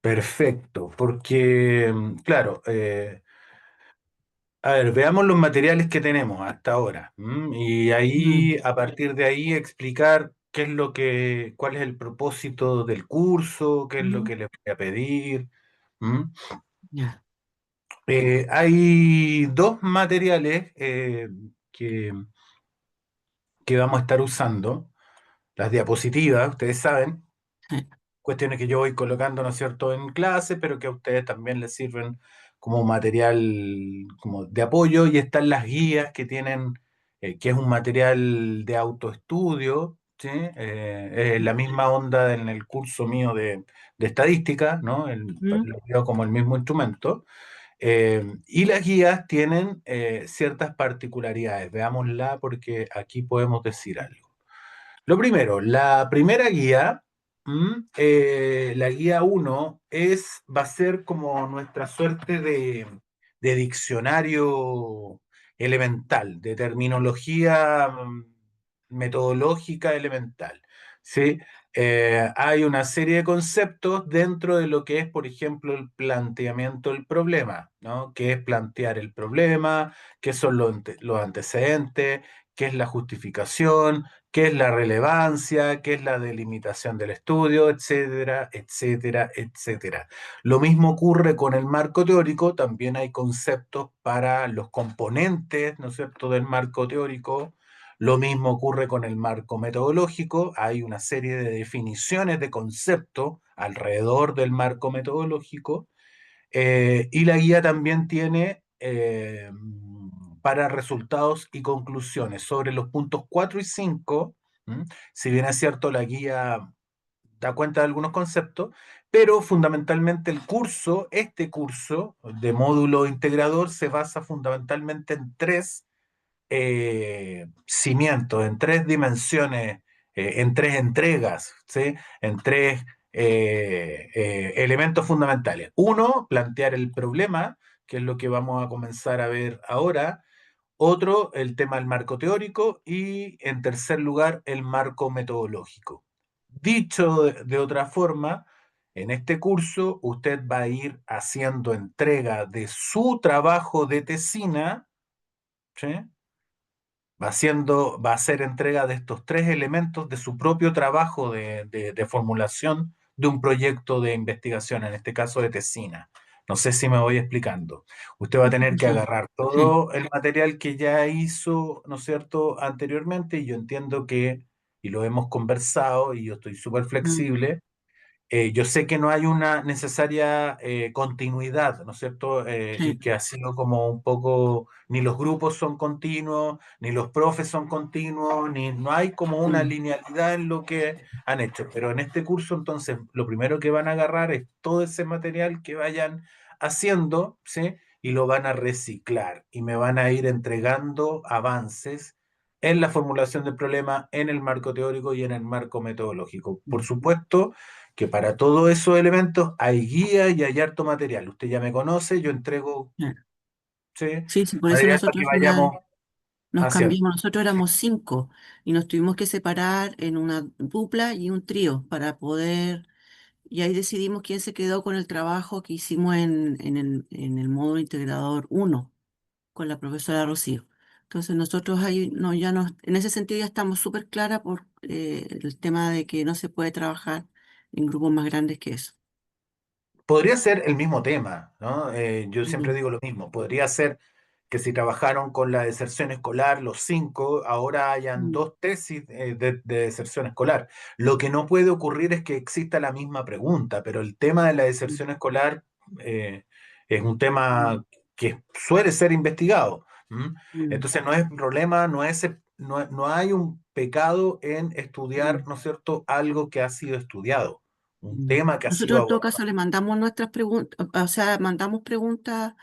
Perfecto, porque, claro, a ver, veamos los materiales que tenemos hasta ahora, y Mm, ahí, a partir de ahí, explicar qué es cuál es el propósito del curso, qué es lo mm, que les voy a pedir. ¿m? ya, Hay dos materiales que, que vamos a estar usando, las diapositivas, ustedes saben. sí, Cuestiones que yo voy colocando, ¿no es cierto?, en clase, pero que a ustedes también les sirven como material como de apoyo, y están las guías que tienen, que es un material de autoestudio, ¿sí? Es la misma onda en el curso mío de estadística, ¿no? mm, Lo veo como el mismo instrumento. Y las guías tienen ciertas particularidades. Veámosla porque aquí podemos decir algo. Lo primero, la primera guía, la guía uno va a ser como nuestra suerte de diccionario elemental, de terminología metodológica elemental. ¿Sí? Hay una serie de conceptos dentro de lo que es, por ejemplo, el planteamiento del problema, ¿no? ¿Qué es plantear el problema? ¿Qué son los antecedentes? ¿Qué es la justificación? ¿Qué es la relevancia? ¿Qué es la delimitación del estudio? Etcétera, etcétera, etcétera. Lo mismo ocurre con el marco teórico, también hay conceptos para los componentes, ¿no es cierto?, del marco teórico. Lo mismo ocurre con el marco metodológico, hay una serie de definiciones de conceptos alrededor del marco metodológico. Y la guía también tiene para resultados y conclusiones sobre los puntos 4 y 5. ¿M? Si bien es cierto, la guía da cuenta de algunos conceptos, pero fundamentalmente este curso de módulo integrador se basa fundamentalmente en tres cimientos, en tres dimensiones, en tres entregas, ¿sí? En tres elementos fundamentales. Uno, plantear el problema, que es lo que vamos a comenzar a ver ahora. Otro, el tema del marco teórico. Y en tercer lugar, el marco metodológico. Dicho de otra forma, en este curso usted va a ir haciendo entrega de su trabajo de tesina, ¿sí? Va a hacer entrega de estos tres elementos de su propio trabajo de formulación de un proyecto de investigación, en este caso de tesina. No sé si me voy explicando. Usted va a sí, sí, tener que sí, agarrar sí, todo el material que ya hizo, ¿no es cierto?, anteriormente, y yo entiendo que, y lo hemos conversado, y yo estoy súper mm, flexible. Yo sé que no hay una necesaria continuidad, ¿no es cierto? sí, Y que ha sido como un poco, ni los grupos son continuos, ni los profes son continuos, ni no hay como una mm, linealidad en lo que han hecho. Pero en este curso, entonces, lo primero que van a agarrar es todo ese material que vayan haciendo, ¿sí? Y lo van a reciclar y me van a ir entregando avances en la formulación del problema, en el marco teórico y en el marco metodológico. Por mm, supuesto que para todos esos elementos hay guía y hay harto material. Usted ya me conoce, yo entrego, sí. ¿sí?, Sí, sí, por eso material para nosotros que al vayamos final nos haciendo. cambiamos. Nosotros éramos cinco y nos tuvimos que separar en una dupla y un trío para poder, y ahí decidimos quién se quedó con el trabajo que hicimos en el módulo integrador uno con la profesora Rocío. Entonces nosotros ahí no, ya nos, en ese sentido ya estamos súper claras por el tema de que no se puede trabajar en grupos más grandes que eso. Podría ser el mismo tema, ¿no? Yo siempre Mm, digo lo mismo. Podría ser que si trabajaron con la deserción escolar, los cinco, ahora hayan mm, dos tesis de deserción escolar. Lo que no puede ocurrir es que exista la misma pregunta, pero el tema de la mm, deserción escolar eh, es un mm, tema que suele ser investigado. ¿M? mm, Entonces no es un problema, no hay un pecado en estudiar, mm. ¿no es cierto?, algo que ha sido estudiado, un Mm. tema que ha sido Nosotros en todo abordado. caso le mandamos nuestras preguntas, o sea, mandamos preguntas,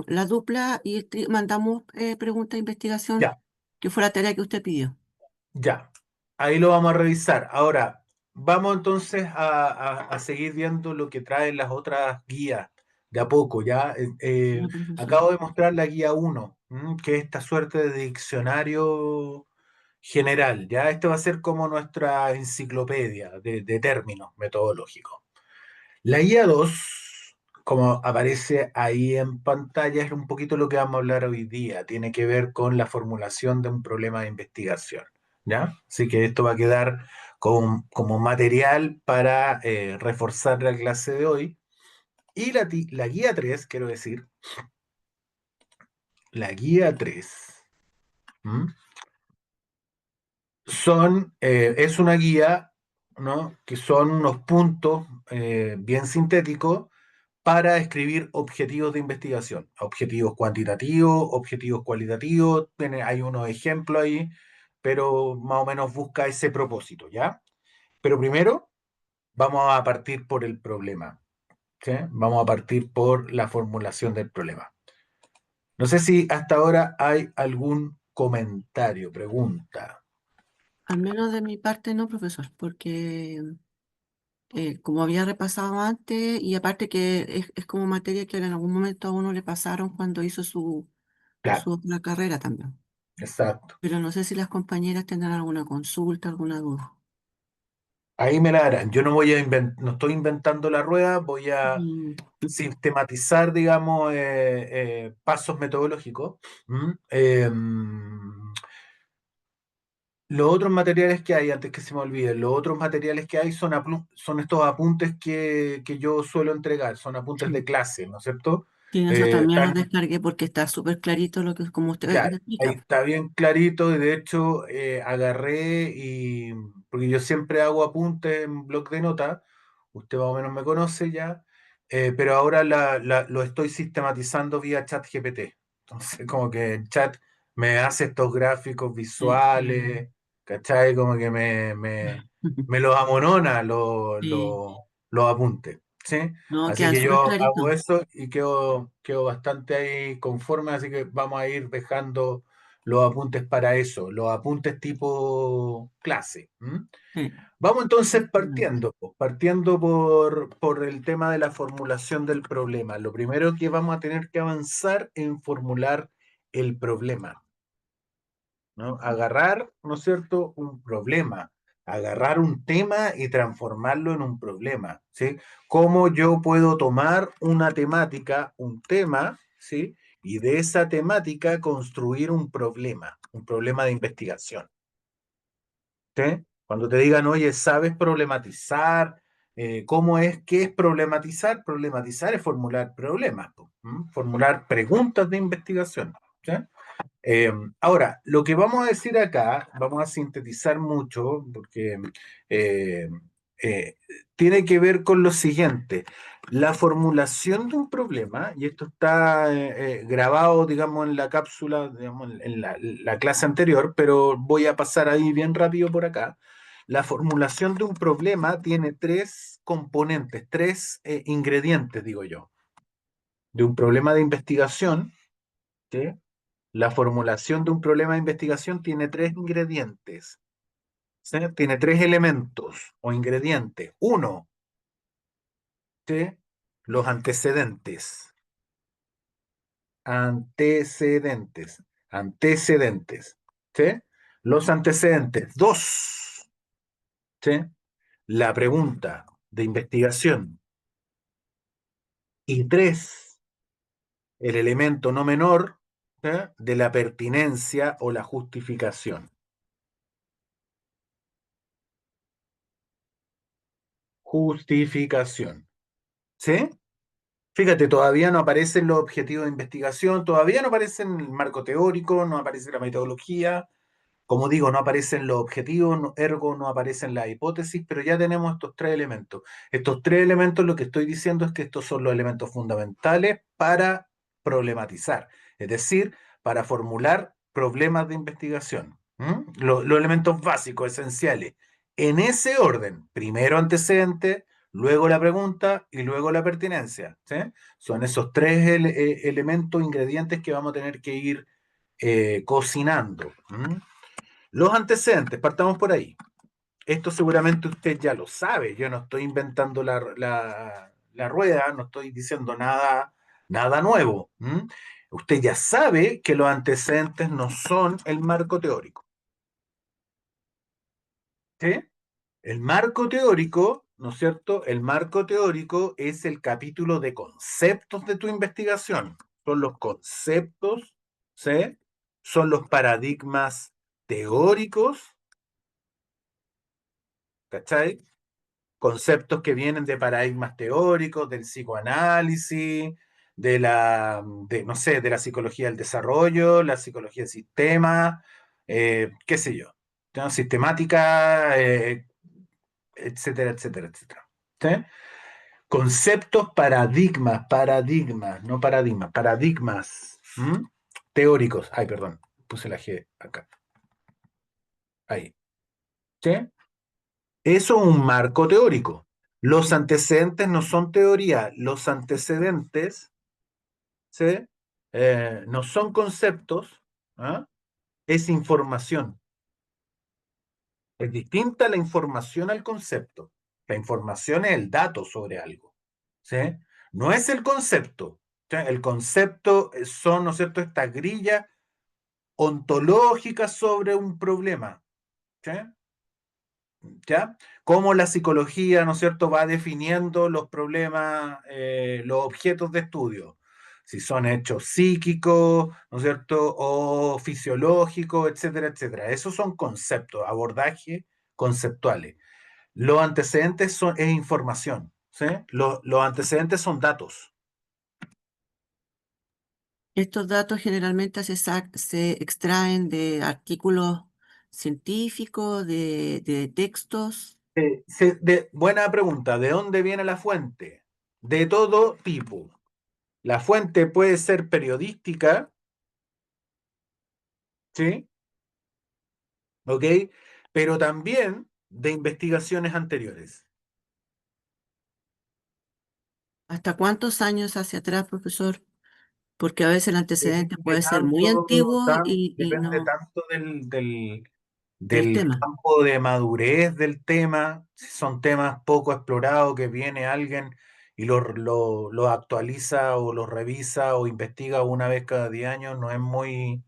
la dupla y mandamos preguntas de investigación, Ya. que fue la tarea que usted pidió. Ya, ahí lo vamos a revisar. Ahora, vamos entonces a seguir viendo lo que traen las otras guías de a poco, ¿ya? Me parece súper. Acabo de mostrar la guía uno, que es esta suerte de diccionario general, ¿ya? Este va a ser como nuestra enciclopedia de términos metodológicos. La guía 2, como aparece ahí en pantalla, es un poquito lo que vamos a hablar hoy día. Tiene que ver con la formulación de un problema de investigación, ¿ya? Así que esto va a quedar como material para reforzar la clase de hoy. Y la guía 3, quiero decir, la guía 3, ¿m? Es una guía, ¿no? Que son unos puntos bien sintéticos para escribir objetivos de investigación, objetivos cuantitativos, objetivos cualitativos, hay unos ejemplos ahí, pero más o menos busca ese propósito, ¿ya? Pero primero vamos a partir por el problema, ¿sí? Vamos a partir por la formulación del problema. No sé si hasta ahora hay algún comentario, pregunta. Al menos de mi parte no, profesor, porque como había repasado antes, y aparte que es como materia que en algún momento a uno le pasaron cuando hizo Claro, su otra carrera también. exacto. Pero no sé si las compañeras tendrán alguna consulta, alguna duda. Ahí me la harán. Yo no voy a no estoy inventando la rueda, voy a Mm, sistematizar, digamos, pasos metodológicos. ¿M? Los otros materiales que hay, antes que se me olvide, los otros materiales que hay son estos apuntes que yo suelo entregar, son apuntes de sí. clase, ¿no es cierto? Sí, eso también los Están descargué porque está súper clarito lo que, como usted ya, ahí explica. está bien clarito, y de hecho agarré y, porque yo siempre hago apuntes en bloc de notas, usted más o menos me conoce ya, pero ahora lo estoy sistematizando vía chat GPT. Entonces como que el chat me hace estos gráficos Sí. visuales, ¿cachai? Como que me los amonona Sí. los apuntes, ¿sí? No, Así quedan que súper yo hago claritos. eso y quedo bastante ahí conforme, así que vamos a ir dejando los apuntes para eso, los apuntes tipo clase. ¿M? Sí, Vamos entonces exactamente. partiendo por el tema de la formulación del problema. Lo primero que vamos a tener que avanzar en formular el problema, ¿no? Agarrar, ¿no es cierto?, un problema, agarrar un tema y transformarlo en un problema, ¿sí? ¿Cómo yo puedo tomar una temática, un tema, ¿sí? Y de esa temática construir un problema de investigación, ¿sí? Cuando te digan, oye, ¿sabes problematizar? ¿Cómo es? ¿Qué es problematizar? Problematizar es formular problemas, po, ¿m? Formular preguntas de investigación, ¿sí? Eh, Ahora, lo que vamos a decir acá, vamos a sintetizar mucho, porque eh, eh, tiene que ver con lo siguiente. La formulación de un problema, y esto está grabado, digamos, en la cápsula, digamos, en la clase anterior, pero voy a pasar ahí bien rápido por acá. La formulación de un problema tiene tres componentes, tres ingredientes, digo yo, de un problema de investigación, ¿sí? La formulación de un problema de investigación tiene tres ingredientes, ¿sí? Tiene tres elementos o ingredientes. Uno, ¿sí? Los antecedentes. Antecedentes. Antecedentes. ¿Sí? Los antecedentes. Dos, ¿sí? La pregunta de investigación. Y tres, el elemento no menor, ¿sí? De la pertinencia o la justificación. Justificación. ¿Sí? Fíjate, todavía no aparecen los objetivos de investigación, todavía no aparecen el marco teórico, no aparece la metodología, como digo, no aparecen los objetivos, ergo no aparecen las hipótesis, pero ya tenemos estos tres elementos. Estos tres elementos, lo que estoy diciendo es que estos son los elementos fundamentales para problematizar, es decir, para formular problemas de investigación. Los elementos básicos, esenciales. En ese orden, primero antecedente, luego la pregunta y luego la pertinencia. ¿Sí? Son esos tres elementos, ingredientes que vamos a tener que ir cocinando. Los antecedentes, partamos por ahí. Esto seguramente usted ya lo sabe. Yo no estoy inventando la rueda, no estoy diciendo nada nuevo. Usted ya sabe que los antecedentes no son el marco teórico. ¿Sí? El marco teórico, ¿no es cierto? El marco teórico es el capítulo de conceptos de tu investigación. Son los conceptos, ¿sí? Son los paradigmas teóricos, ¿cachai? Conceptos que vienen de paradigmas teóricos, del psicoanálisis, no sé, de la psicología del desarrollo, la psicología del sistema, qué sé yo, ¿no? Sistemática, etcétera, etcétera, etcétera. ¿Sí? Conceptos, paradigmas, no paradigmas, paradigmas, ¿m? Teóricos. Ay, perdón, puse la G acá. Ahí. ¿Sí? Eso es un marco teórico. Los antecedentes no son teoría, los antecedentes, ¿sí? No son conceptos, ¿ah? Es información. Es distinta la información al concepto. La información es el dato sobre algo, ¿sí? No es el concepto. ¿Sí? El concepto son, ¿no es cierto?, estas grillas ontológicas sobre un problema, ¿sí? ¿Ya? Cómo la psicología, ¿no es cierto?, va definiendo los problemas, los objetos de estudio, si son hechos psíquicos, ¿no es cierto?, o fisiológicos, etcétera, etcétera. Esos son conceptos, abordajes conceptuales. Los antecedentes es información, ¿sí? Los antecedentes son datos. Estos datos generalmente se extraen de artículos científicos, de textos, Buena pregunta, ¿de dónde viene la fuente? De todo tipo. La fuente puede ser periodística, ¿sí? ¿Ok? Pero también de investigaciones anteriores. ¿hasta cuántos años hacia atrás, profesor? Porque a veces el antecedente Depende puede ser muy tanto, antiguo y depende no tanto del del tema. campo de madurez del tema, si son temas poco explorados, que viene alguien y lo actualiza o lo revisa o investiga una vez cada 10 años, no es muy...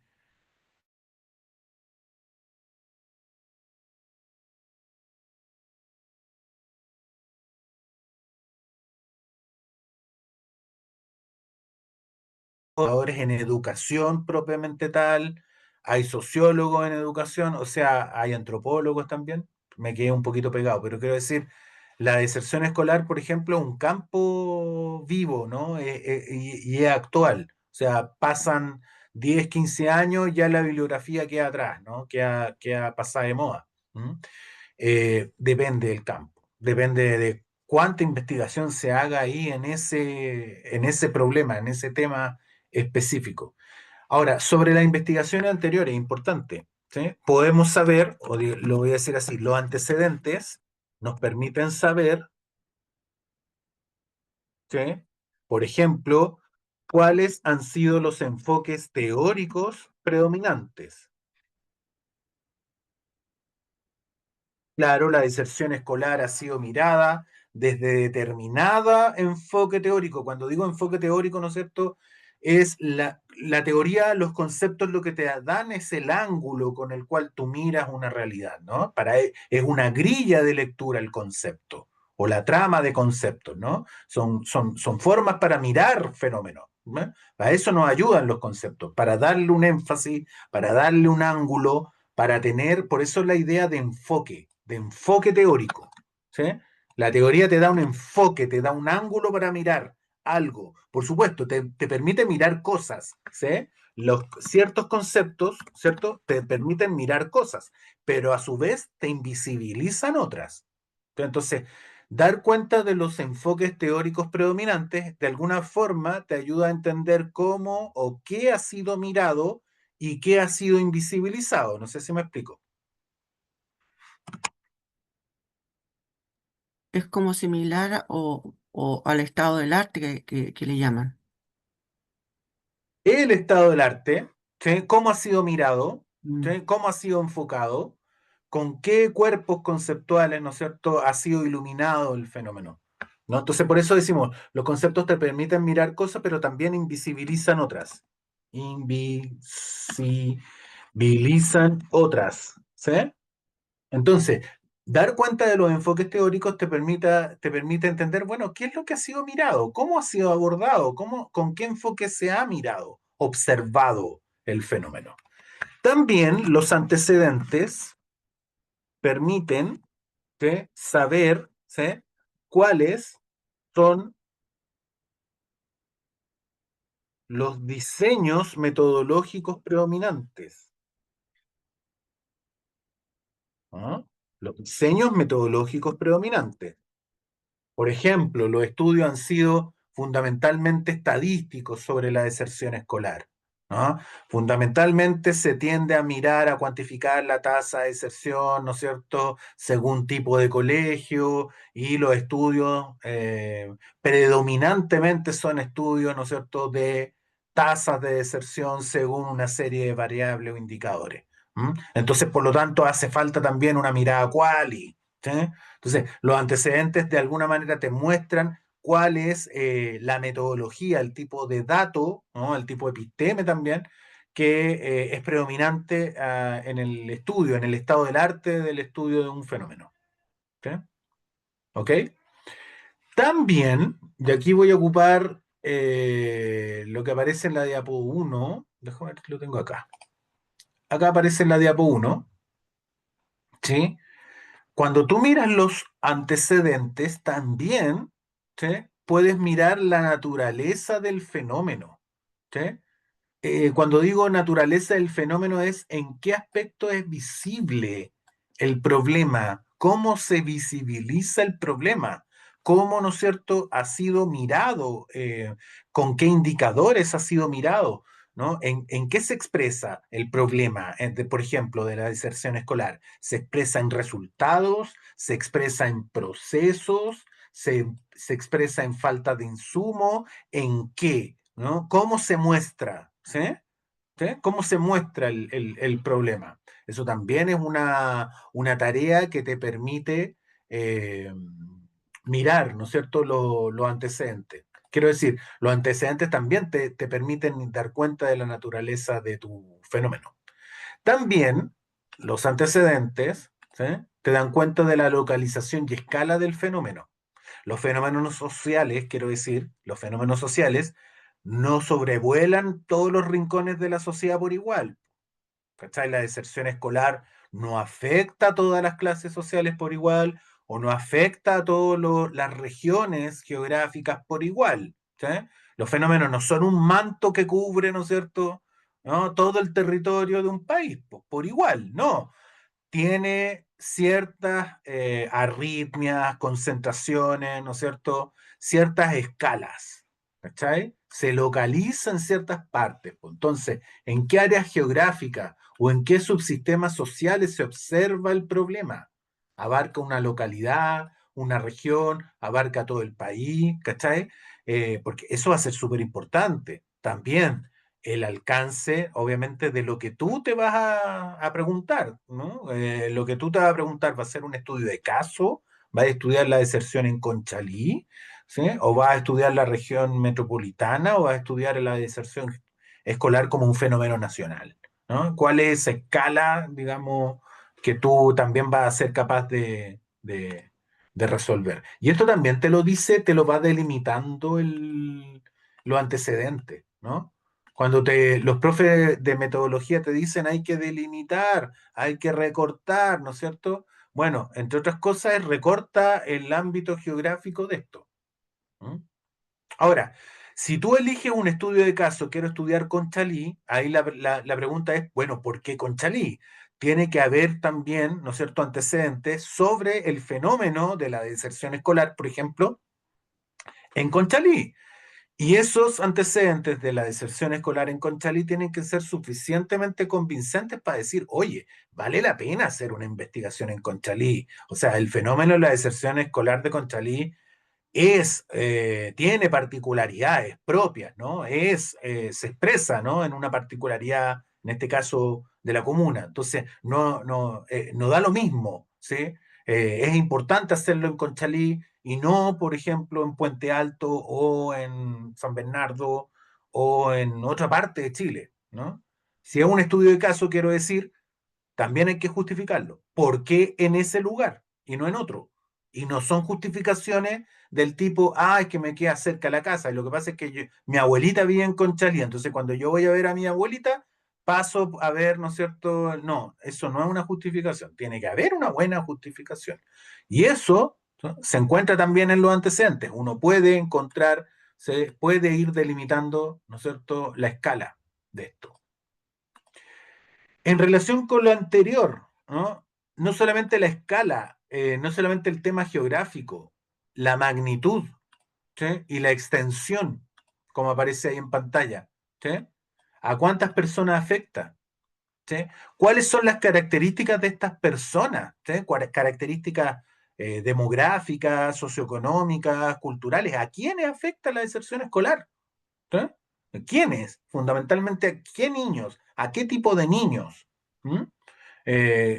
Educadores en educación propiamente tal, hay sociólogos en educación, o sea, hay antropólogos también. Me quedé un poquito pegado, pero quiero decir, la deserción escolar, por ejemplo, es un campo vivo, ¿no? Y es actual. O sea, pasan 10 15 años, ya la bibliografía queda atrás, ¿no? Queda pasada de moda. ¿M? Depende del campo, depende de cuánta investigación se haga ahí en ese problema, en ese tema específico. Ahora, sobre las investigaciones anteriores, importante, ¿sí? Podemos saber, lo voy a decir así, los antecedentes nos permiten saber, ¿sí? Por ejemplo, cuáles han sido los enfoques teóricos predominantes. Claro, la deserción escolar ha sido mirada desde determinada enfoque teórico. Cuando digo enfoque teórico, ¿no es cierto? Es la teoría, los conceptos lo que te dan es el ángulo con el cual tú miras una realidad, ¿no? Es una grilla de lectura el concepto o la trama de conceptos, ¿no? Son formas para mirar fenómenos, ¿no? Para eso nos ayudan los conceptos, para darle un énfasis, para darle un ángulo, para tener, por eso la idea de enfoque teórico, ¿sí? La teoría te da un enfoque, te da un ángulo para mirar algo. Por supuesto, te permite mirar cosas, ¿sí? Ciertos conceptos, ¿cierto? Te permiten mirar cosas, pero a su vez te invisibilizan otras. Entonces, dar cuenta de los enfoques teóricos predominantes, de alguna forma, te ayuda a entender cómo o qué ha sido mirado y qué ha sido invisibilizado. No sé si me explico. Es como similar o al estado del arte que le llaman. El estado del arte, ¿sí? Cómo ha sido mirado, Mm. ¿sí? Cómo ha sido enfocado, con qué cuerpos conceptuales, ¿no es cierto?, ha sido iluminado el fenómeno, ¿no? Entonces, por eso decimos, los conceptos te permiten mirar cosas, pero también invisibilizan otras. Invisibilizan otras, ¿sí? Entonces, Dar cuenta de los enfoques teóricos te permite entender, bueno, qué es lo que ha sido mirado, cómo ha sido abordado, con qué enfoque se ha mirado, observado el fenómeno. También los antecedentes permiten, ¿sí?, saber, ¿sí?, cuáles son los diseños metodológicos predominantes. ¿Ah? Los diseños metodológicos predominantes. Por ejemplo, los estudios han sido fundamentalmente estadísticos sobre la deserción escolar, ¿no? Fundamentalmente se tiende a mirar, a cuantificar la tasa de deserción, ¿no es cierto?, según tipo de colegio, y los estudios predominantemente son estudios, ¿no es cierto?, de tasas de deserción según una serie de variables o indicadores. ¿M? Entonces, por lo tanto, hace falta también una mirada quali, ¿sí? Entonces, los antecedentes de alguna manera te muestran cuál es la metodología, el tipo de dato, ¿no?, el tipo de episteme también, que es predominante en el estudio, en el estado del arte del estudio de un fenómeno. ¿Sí? ¿Ok? También, y aquí voy a ocupar lo que aparece en la diapo 1, déjame ver si lo tengo acá. Acá aparece en la diapo 1, ¿sí? Cuando tú miras los antecedentes, también, ¿sí?, puedes mirar la naturaleza del fenómeno. ¿Sí? Cuando digo naturaleza del fenómeno es en qué aspecto es visible el problema, cómo se visibiliza el problema, cómo, ¿no es cierto?, ha sido mirado, con qué indicadores ha sido mirado, ¿no? En qué se expresa el problema, por ejemplo, de la deserción escolar? ¿Se expresa en resultados? ¿Se expresa en procesos? ¿Se expresa en falta de insumo? ¿En qué? ¿No? ¿Cómo se muestra? ¿Sí? ¿Sí? ¿Cómo se muestra el problema? Eso también es una tarea que te permite mirar, ¿no es cierto?, los antecedentes. Quiero decir, los antecedentes también te permiten dar cuenta de la naturaleza de tu fenómeno. También los antecedentes, ¿sí?, te dan cuenta de la localización y escala del fenómeno. Los fenómenos sociales, quiero decir, los fenómenos sociales no sobrevuelan todos los rincones de la sociedad por igual. ¿Cachai? La deserción escolar no afecta a todas las clases sociales por igual, o no afecta a todas las regiones geográficas por igual. ¿Sí? Los fenómenos no son un manto que cubre, ¿no es cierto?, ¿no?, todo el territorio de un país, por igual, no. Tiene ciertas arritmias, concentraciones, ¿no es cierto?, ciertas escalas, ¿cachai? Se localiza en ciertas partes. Pues. Entonces, ¿en qué áreas geográficas o en qué subsistemas sociales se observa el problema? Abarca una localidad, una región, abarca todo el país, ¿cachai? Porque eso va a ser súper importante. También el alcance, obviamente, de lo que tú te vas a preguntar, ¿no? Lo que tú te vas a preguntar va a ser un estudio de caso, vas a estudiar la deserción en Conchalí, ¿sí? O vas a estudiar la región metropolitana, o vas a estudiar la deserción escolar como un fenómeno nacional, ¿no? ¿Cuál es esa escala, digamos, que tú también vas a ser capaz de resolver? Y esto también te lo dice, te lo va delimitando los antecedentes, ¿no? Cuando los profes de metodología te dicen hay que delimitar, hay que recortar, ¿no es cierto? Bueno, entre otras cosas, recorta el ámbito geográfico de esto. ¿Mm? Ahora, si tú eliges un estudio de caso, quiero estudiar Conchalí, ahí la pregunta es, bueno, ¿por qué Conchalí? Tiene que haber también, ¿no es cierto?, antecedentes sobre el fenómeno de la deserción escolar, por ejemplo, en Conchalí. Y esos antecedentes de la deserción escolar en Conchalí tienen que ser suficientemente convincentes para decir, oye, vale la pena hacer una investigación en Conchalí. O sea, el fenómeno de la deserción escolar de Conchalí tiene particularidades propias, ¿no? Se expresa, ¿no?, en una particularidad, en este caso, de la comuna. Entonces, no da lo mismo, ¿sí? Es importante hacerlo en Conchalí y no, por ejemplo, en Puente Alto o en San Bernardo o en otra parte de Chile, ¿no? Si es un estudio de caso, quiero decir, también hay que justificarlo. ¿Por qué en ese lugar? y no en otro. Y no son justificaciones del tipo, es que me queda cerca la casa. Y lo que pasa es que mi abuelita vive en Conchalí, entonces cuando yo voy a ver a mi abuelita, paso a ver, ¿no es cierto? No, eso no es una justificación. Tiene que haber una buena justificación. Y eso, ¿no?, se encuentra también en los antecedentes. Uno puede encontrar, se puede ir delimitando, ¿no es cierto?, la escala de esto. En relación con lo anterior, ¿no? No solamente la escala, no solamente el tema geográfico, la magnitud, ¿sí?, y la extensión, como aparece ahí en pantalla, ¿sí? ¿A cuántas personas afecta? ¿Sí? ¿Cuáles son las características de estas personas? ¿Sí? Características demográficas, socioeconómicas, culturales. ¿A quiénes afecta la deserción escolar? ¿Sí? ¿Quiénes? Fundamentalmente, ¿a qué niños? ¿A qué tipo de niños? ¿Mm?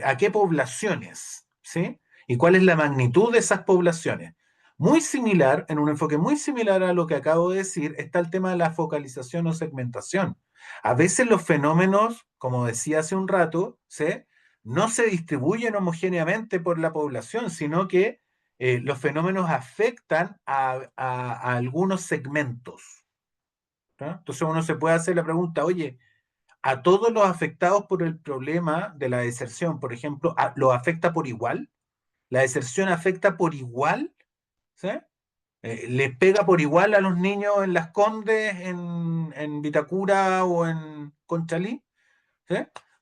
¿A qué poblaciones? ¿Sí? ¿Y cuál es la magnitud de esas poblaciones? Muy similar, en un enfoque muy similar a lo que acabo de decir, está el tema de la focalización o segmentación. A veces los fenómenos, como decía hace un rato, ¿sí?, no se distribuyen homogéneamente por la población, sino que los fenómenos afectan a algunos segmentos, ¿no? Entonces uno se puede hacer la pregunta, oye, a todos los afectados por el problema de la deserción, por ejemplo, ¿los afecta por igual? ¿La deserción afecta por igual? ¿Sí? ¿Les pega por igual a los niños en Las Condes, en Vitacura o en Conchalí? ¿Sí?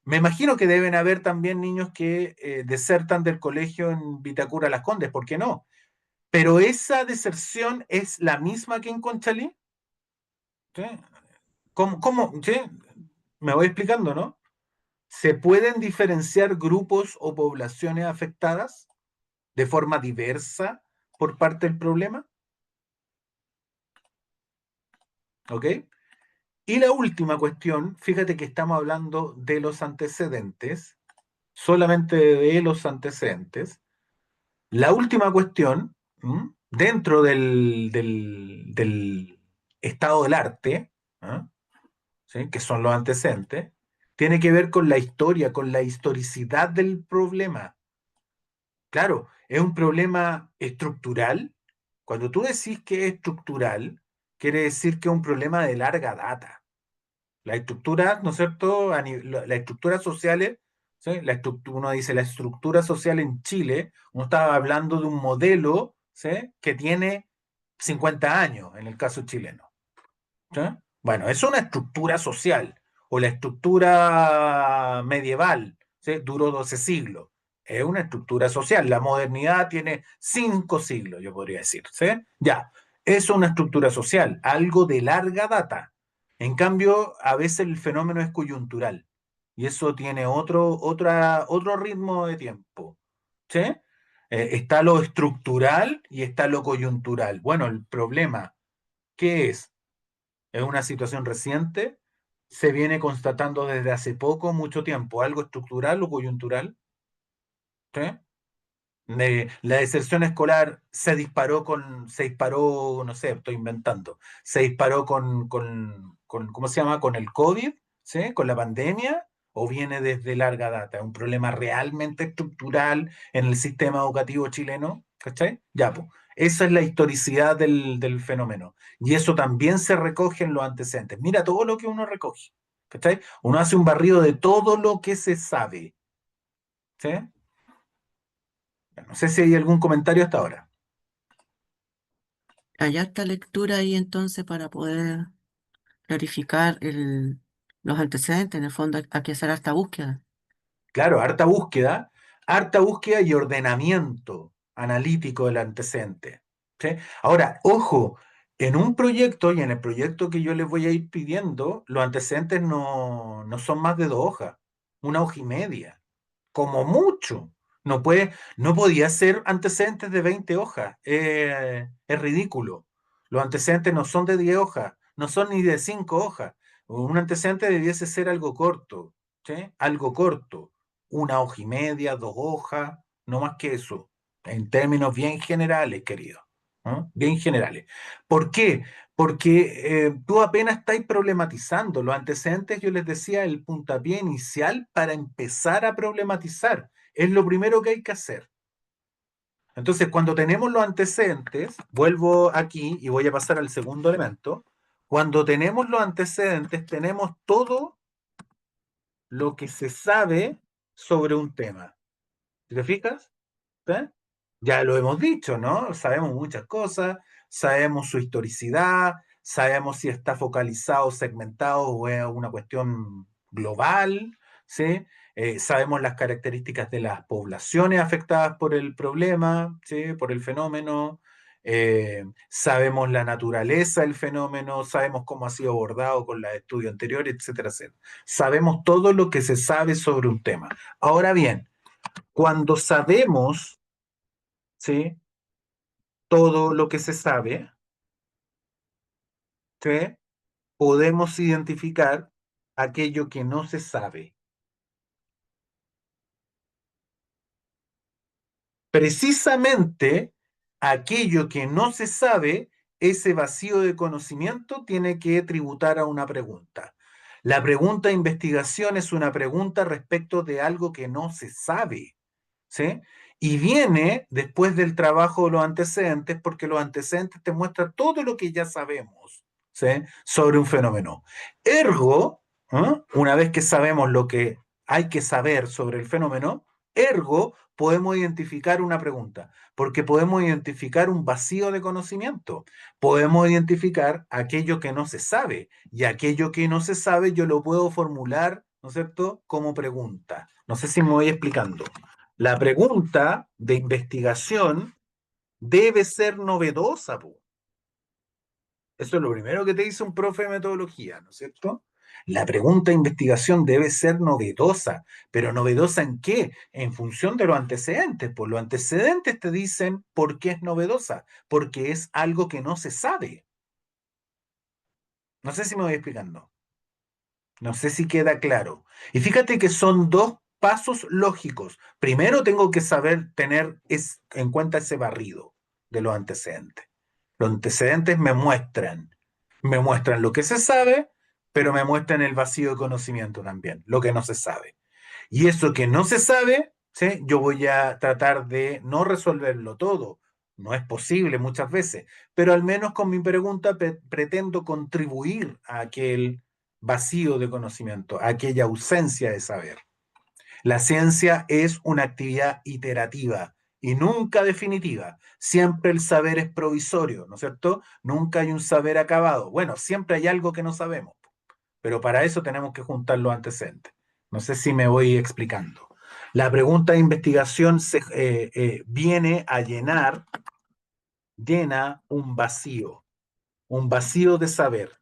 Me imagino que deben haber también niños que desertan del colegio en Vitacura, Las Condes, ¿por qué no? Pero esa deserción es la misma que en Conchalí. ¿Sí? ¿Sí? Me voy explicando, ¿no? ¿Se pueden diferenciar grupos o poblaciones afectadas de forma diversa por parte del problema? ¿Ok? Y la última cuestión, fíjate que estamos hablando de los antecedentes, solamente de los antecedentes. La última cuestión, dentro del estado del arte, ¿ah?, ¿sí?, que son los antecedentes, tiene que ver con la historia, con la historicidad del problema. Claro, es un problema estructural. Cuando tú decís que es estructural, quiere decir que es un problema de larga data. La estructura, ¿no es cierto? La estructura social, ¿sí? Uno dice la estructura social en Chile, uno estaba hablando de un modelo, ¿sí?, que tiene 50 años en el caso chileno. ¿Sí? Bueno, es una estructura social, o la estructura medieval, ¿sí?, duró 12 siglos. Es una estructura social. La modernidad tiene 5 siglos, yo podría decir. ¿Sí? Ya, es una estructura social, algo de larga data. En cambio, a veces el fenómeno es coyuntural y eso tiene otro ritmo de tiempo. ¿Sí? Está lo estructural y está lo coyuntural. Bueno, el problema, ¿qué es? Es una situación reciente, se viene constatando desde hace poco, mucho tiempo, algo estructural o coyuntural. ¿Sí? La deserción escolar se disparó, no sé, estoy inventando, se disparó ¿cómo se llama? Con el COVID, ¿sí?, con la pandemia, o viene desde larga data, un problema realmente estructural en el sistema educativo chileno, ¿cachai? Ya, pues, esa es la historicidad del fenómeno, y eso también se recoge en los antecedentes. Mira todo lo que uno recoge, ¿cachai? Uno hace un barrido de todo lo que se sabe, ¿sí? No sé si hay algún comentario hasta ahora. Hay harta lectura ahí entonces para poder clarificar los antecedentes. En el fondo hay que hacer harta búsqueda. Claro, harta búsqueda y ordenamiento analítico del antecedente. ¿Sí? Ahora, ojo, en un proyecto y en el proyecto que yo les voy a ir pidiendo, los antecedentes no son más de 2 hojas, 1 hoja y media, como mucho. No podía ser antecedentes de 20 hojas, es ridículo. Los antecedentes no son de 10 hojas, no son ni de 5 hojas. Un antecedente debiese ser algo corto, ¿sí? Algo corto, 1 hoja y media, 2 hojas, no más que eso, en términos bien generales, querido, ¿no? Bien generales. ¿Por qué? Porque tú apenas estás problematizando. Los antecedentes, yo les decía, el puntapié inicial para empezar a problematizar. Es lo primero que hay que hacer. Entonces, cuando tenemos los antecedentes, vuelvo aquí y voy a pasar al segundo elemento. Cuando tenemos los antecedentes, tenemos todo lo que se sabe sobre un tema. ¿Te fijas? ¿Eh? Ya lo hemos dicho, ¿no? Sabemos muchas cosas, sabemos su historicidad, sabemos si está focalizado, segmentado o es una cuestión global, ¿sí? Sabemos las características de las poblaciones afectadas por el problema, ¿sí? Por el fenómeno. Sabemos la naturaleza del fenómeno, sabemos cómo ha sido abordado con los estudios anteriores, etcétera, etcétera. Sabemos todo lo que se sabe sobre un tema. Ahora bien, cuando sabemos, ¿sí? Todo lo que se sabe, ¿sí? Podemos identificar aquello que no se sabe. Precisamente aquello que no se sabe, ese vacío de conocimiento tiene que tributar a una pregunta. La pregunta de investigación es una pregunta respecto de algo que no se sabe. ¿Sí? Y viene después del trabajo de los antecedentes, porque los antecedentes te muestran todo lo que ya sabemos, ¿sí? Sobre un fenómeno. Ergo, una vez que sabemos lo que hay que saber sobre el fenómeno, ergo podemos identificar una pregunta, porque podemos identificar un vacío de conocimiento, podemos identificar aquello que no se sabe, y aquello que no se sabe yo lo puedo formular, ¿no es cierto?, como pregunta. No sé si me voy explicando. La pregunta de investigación debe ser novedosa, po. Eso es lo primero que te dice un profe de metodología, ¿no es cierto? La pregunta de investigación debe ser novedosa, pero ¿novedosa en qué? En función de los antecedentes. Pues los antecedentes te dicen por qué es novedosa, porque es algo que no se sabe. No sé si me voy explicando. No sé si queda claro. Y fíjate que son dos pasos lógicos. Primero tengo que saber tener en cuenta ese barrido de los antecedentes. Los antecedentes me muestran lo que se sabe, pero me muestran el vacío de conocimiento también, lo que no se sabe. Y eso que no se sabe, ¿sí? Yo voy a tratar de no resolverlo todo. No es posible muchas veces, pero al menos con mi pregunta pretendo contribuir a aquel vacío de conocimiento, a aquella ausencia de saber. La ciencia es una actividad iterativa y nunca definitiva. Siempre el saber es provisorio, ¿no es cierto? Nunca hay un saber acabado. Bueno, siempre hay algo que no sabemos, pero para eso tenemos que juntar los antecedentes. No sé si me voy explicando. La pregunta de investigación viene a llena un vacío de saber.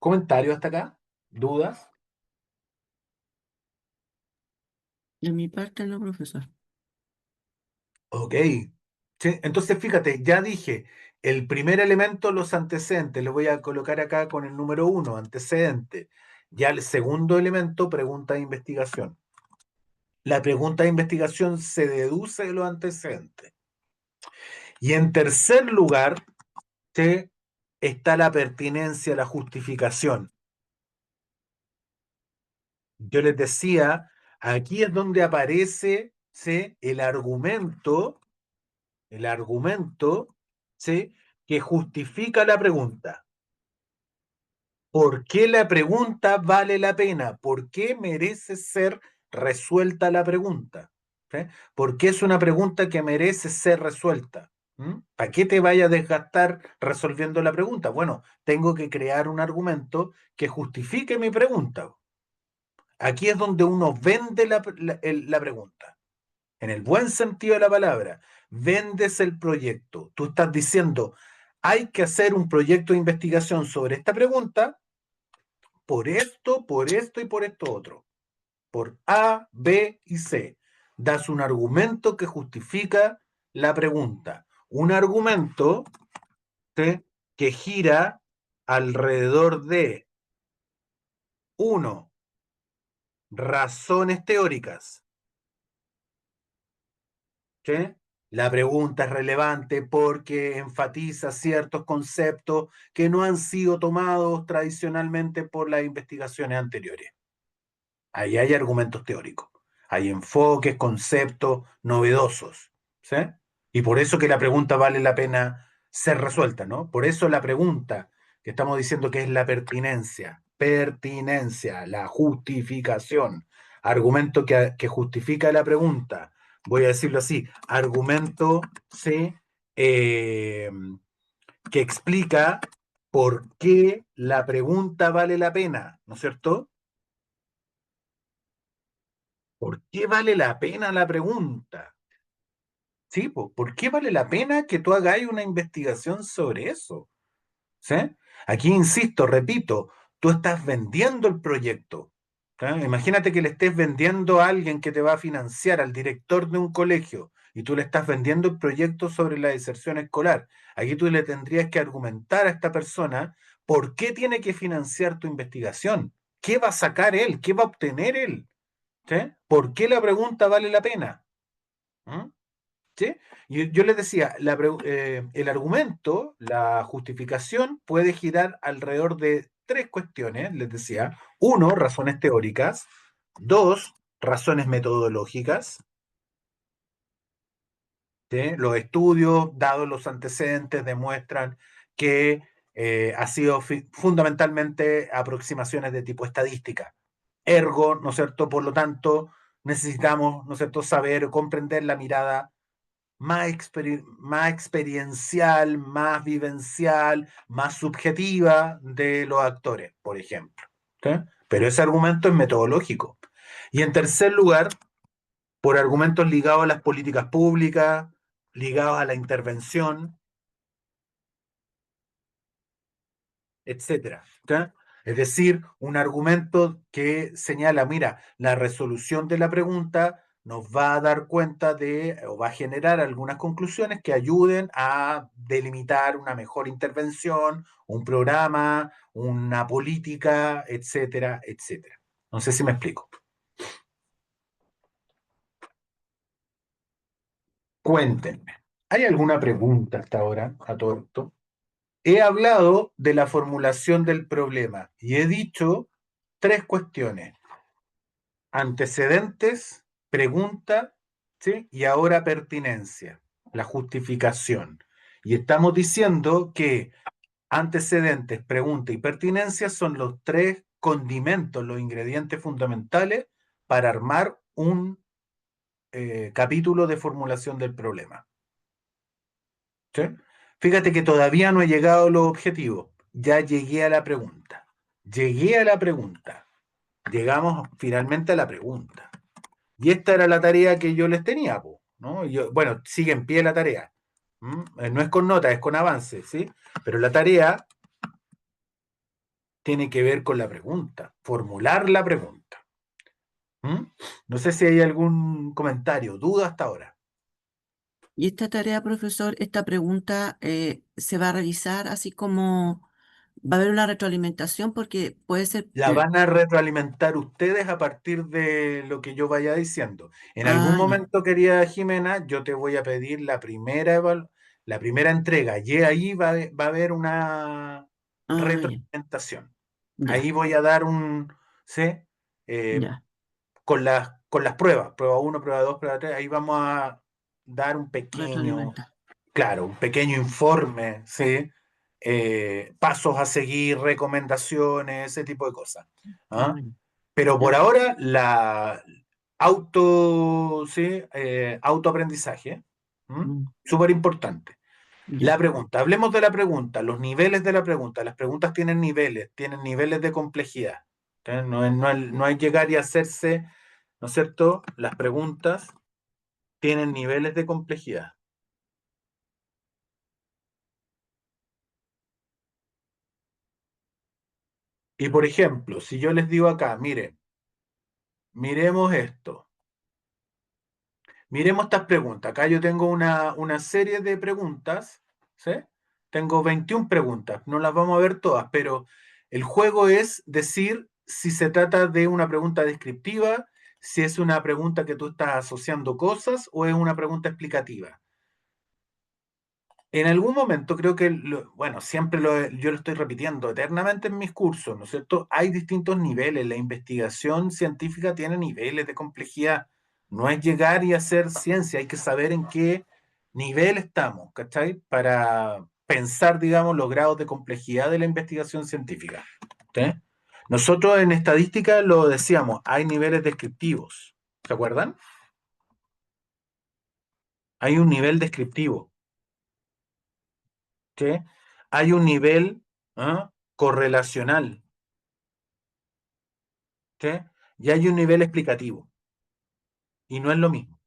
¿Comentarios hasta acá? ¿Dudas? De mi parte, no, profesor. Ok. Sí, entonces, fíjate, ya dije, el primer elemento, los antecedentes, lo voy a colocar acá con el número uno, antecedente. Ya el segundo elemento, pregunta de investigación. La pregunta de investigación se deduce de los antecedentes. Y en tercer lugar, ¿sí? Está la pertinencia, la justificación. Yo les decía, aquí es donde aparece, ¿sí? El argumento, ¿sí? Que justifica la pregunta. ¿Por qué la pregunta vale la pena? ¿Por qué merece ser resuelta la pregunta? ¿Sí? ¿Por qué es una pregunta que merece ser resuelta? ¿Para qué te vaya a desgastar resolviendo la pregunta? Bueno, tengo que crear un argumento que justifique mi pregunta. Aquí es donde uno vende la pregunta, en el buen sentido de la palabra. Vendes el proyecto. Tú estás diciendo, hay que hacer un proyecto de investigación sobre esta pregunta por esto y por esto otro. Por A, B y C. Das un argumento que justifica la pregunta. Un argumento, ¿sí? Que gira alrededor de, uno, razones teóricas. ¿Sí? La pregunta es relevante porque enfatiza ciertos conceptos que no han sido tomados tradicionalmente por las investigaciones anteriores. Ahí hay argumentos teóricos, hay enfoques, conceptos novedosos, ¿sí? Y por eso que la pregunta vale la pena ser resuelta, ¿no? Por eso la pregunta que estamos diciendo que es la pertinencia, la justificación, argumento que justifica la pregunta, voy a decirlo así, argumento, ¿sí? Eh, que explica por qué la pregunta vale la pena, ¿no es cierto? ¿Por qué vale la pena la pregunta? Sí, ¿por qué vale la pena que tú hagáis una investigación sobre eso? ¿Sí? Aquí insisto, repito, tú estás vendiendo el proyecto. ¿Sí? Imagínate que le estés vendiendo a alguien que te va a financiar, al director de un colegio, y tú le estás vendiendo el proyecto sobre la deserción escolar. Aquí tú le tendrías que argumentar a esta persona por qué tiene que financiar tu investigación, qué va a sacar él, qué va a obtener él. ¿Sí? ¿Por qué la pregunta vale la pena? ¿Mm? ¿Sí? Yo les decía, el argumento, la justificación puede girar alrededor de tres cuestiones, les decía. Uno, razones teóricas. Dos, razones metodológicas. ¿Sí? Los estudios, dados los antecedentes, demuestran que ha sido fundamentalmente aproximaciones de tipo estadística. Ergo, ¿no es cierto? Por lo tanto, necesitamos, ¿no es cierto?, saber, comprender la mirada más experiencial, más vivencial, más subjetiva de los actores, por ejemplo. ¿Sí? Pero ese argumento es metodológico. Y en tercer lugar, por argumentos ligados a las políticas públicas, ligados a la intervención, etcétera. ¿Ya? Es decir, un argumento que señala, mira, la resolución de la pregunta nos va a dar cuenta de, o va a generar algunas conclusiones que ayuden a delimitar una mejor intervención, un programa, una política, etcétera, etcétera. No sé si me explico. Cuéntenme, ¿hay alguna pregunta hasta ahora a todo esto? He hablado de la formulación del problema y he dicho tres cuestiones: antecedentes, pregunta, ¿sí? Y ahora pertinencia, la justificación. Y estamos diciendo que antecedentes, pregunta y pertinencia son los tres condimentos, los ingredientes fundamentales para armar un capítulo de formulación del problema. ¿Sí? Fíjate que todavía no he llegado a los objetivos, ya llegué a la pregunta. Llegué a la pregunta. Llegamos finalmente a la pregunta. Y esta era la tarea que yo les tenía, po, ¿no? Bueno, sigue en pie la tarea. No es con nota, es con avance, ¿sí? Pero la tarea tiene que ver con la pregunta, formular la pregunta. ¿Mm? No sé si hay algún comentario, duda hasta ahora. Y esta tarea, profesor, esta pregunta se va a revisar así como va a haber una retroalimentación porque puede ser... La van a retroalimentar ustedes a partir de lo que yo vaya diciendo. En algún Ah, ya. momento, querida Jimena, yo te voy a pedir la primera entrega y ahí va a haber una Ah, ya. retroalimentación. Ya. Ahí voy a dar ¿sí? Eh, Ya. con las pruebas, prueba uno, prueba 2, prueba 3. Ahí vamos a dar un pequeño, Retroalimentar. claro, un pequeño informe, ¿sí? Pasos a seguir, recomendaciones, ese tipo de cosas. Ah, ¿Ah? ya. Pero por Ya. ahora, ¿sí? Autoaprendizaje, ¿m? Mm, Súper importante. La ya. pregunta, hablemos de la pregunta, los niveles de la pregunta. Las preguntas tienen niveles de complejidad. ¿Sí? No es llegar y hacerse, ¿no es cierto? Las preguntas tienen niveles de complejidad. Y por ejemplo, si yo les digo acá, miren, miremos esto, miremos estas preguntas. Acá yo tengo una serie de preguntas, ¿sí? Tengo 21 preguntas, no las vamos a ver todas, pero el juego es decir si se trata de una pregunta descriptiva, si es una pregunta que tú estás asociando cosas o es una pregunta explicativa. En algún momento creo que, bueno, siempre yo lo estoy repitiendo eternamente en mis cursos, ¿no es cierto? Hay distintos niveles, la investigación científica tiene niveles de complejidad, no es llegar y hacer ciencia, hay que saber en qué nivel estamos, ¿cachai? Para pensar, digamos, los grados de complejidad de la investigación científica, ¿sí? Nosotros en estadística lo decíamos, hay niveles descriptivos, ¿se acuerdan? Hay un nivel descriptivo. ¿Sí? Hay un nivel correlacional, ¿sí? Y hay un nivel explicativo. Y no es lo mismo.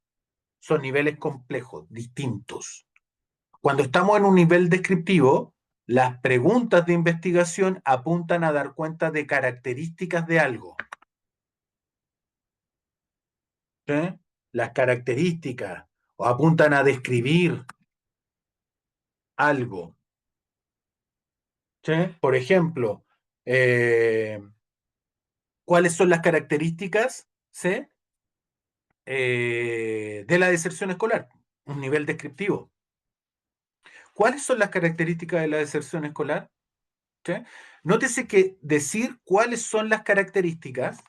Son niveles complejos, distintos. Cuando estamos en un nivel descriptivo, las preguntas de investigación apuntan a dar cuenta de características de algo, ¿sí? Las características o apuntan a describir algo, ¿sí? Por ejemplo, eh, ¿cuáles son las características? ¿Sí? De la deserción escolar, un nivel descriptivo. ¿Cuáles son las características de la deserción escolar? ¿Sí? Nótese que decir cuáles son las características,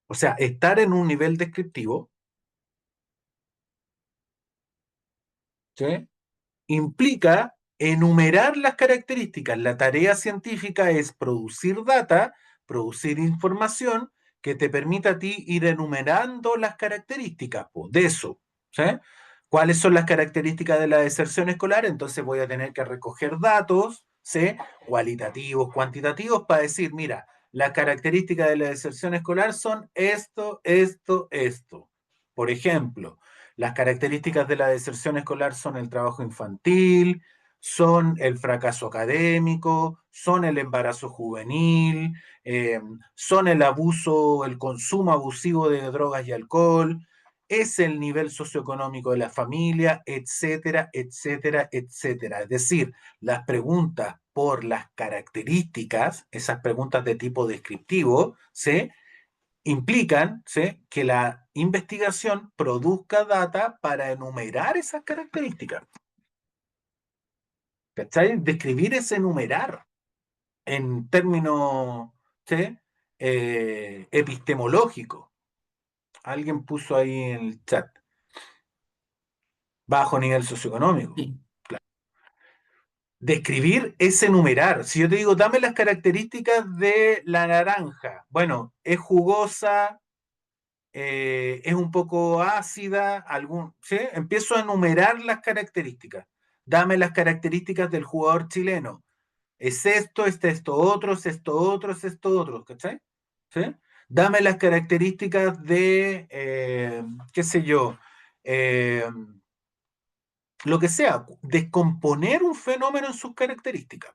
o sea, estar en un nivel descriptivo, ¿sí? Implica enumerar las características. La tarea científica es producir data, producir información que te permita a ti ir enumerando las características po, de eso. ¿Sí? ¿Cuáles son las características de la deserción escolar? Entonces voy a tener que recoger datos, ¿sí? Cualitativos, cuantitativos, para decir, mira, las características de la deserción escolar son esto, esto, esto. Por ejemplo, las características de la deserción escolar son el trabajo infantil, son el fracaso académico, son el embarazo juvenil, son el abuso, el consumo abusivo de drogas y alcohol, es el nivel socioeconómico de la familia, etcétera, etcétera, etcétera. Es decir, las preguntas por las características, esas preguntas de tipo descriptivo, ¿sí? Implican, ¿sí? Que la investigación produzca data para enumerar esas características. ¿Cachai? Describir es enumerar en términos, ¿sí? Epistemológicos. Alguien puso ahí en el chat, bajo nivel socioeconómico. Sí, Describir es enumerar. Si yo te digo, dame las características de la naranja. Bueno, es jugosa, es un poco ácida, ¿sí? Empiezo a enumerar las características. Dame las características del jugador chileno. Es esto, es esto otro, es esto otro, es esto otro, ¿cachai? ¿Sí? Dame las características de, qué sé yo, eh, lo que sea, descomponer un fenómeno en sus características.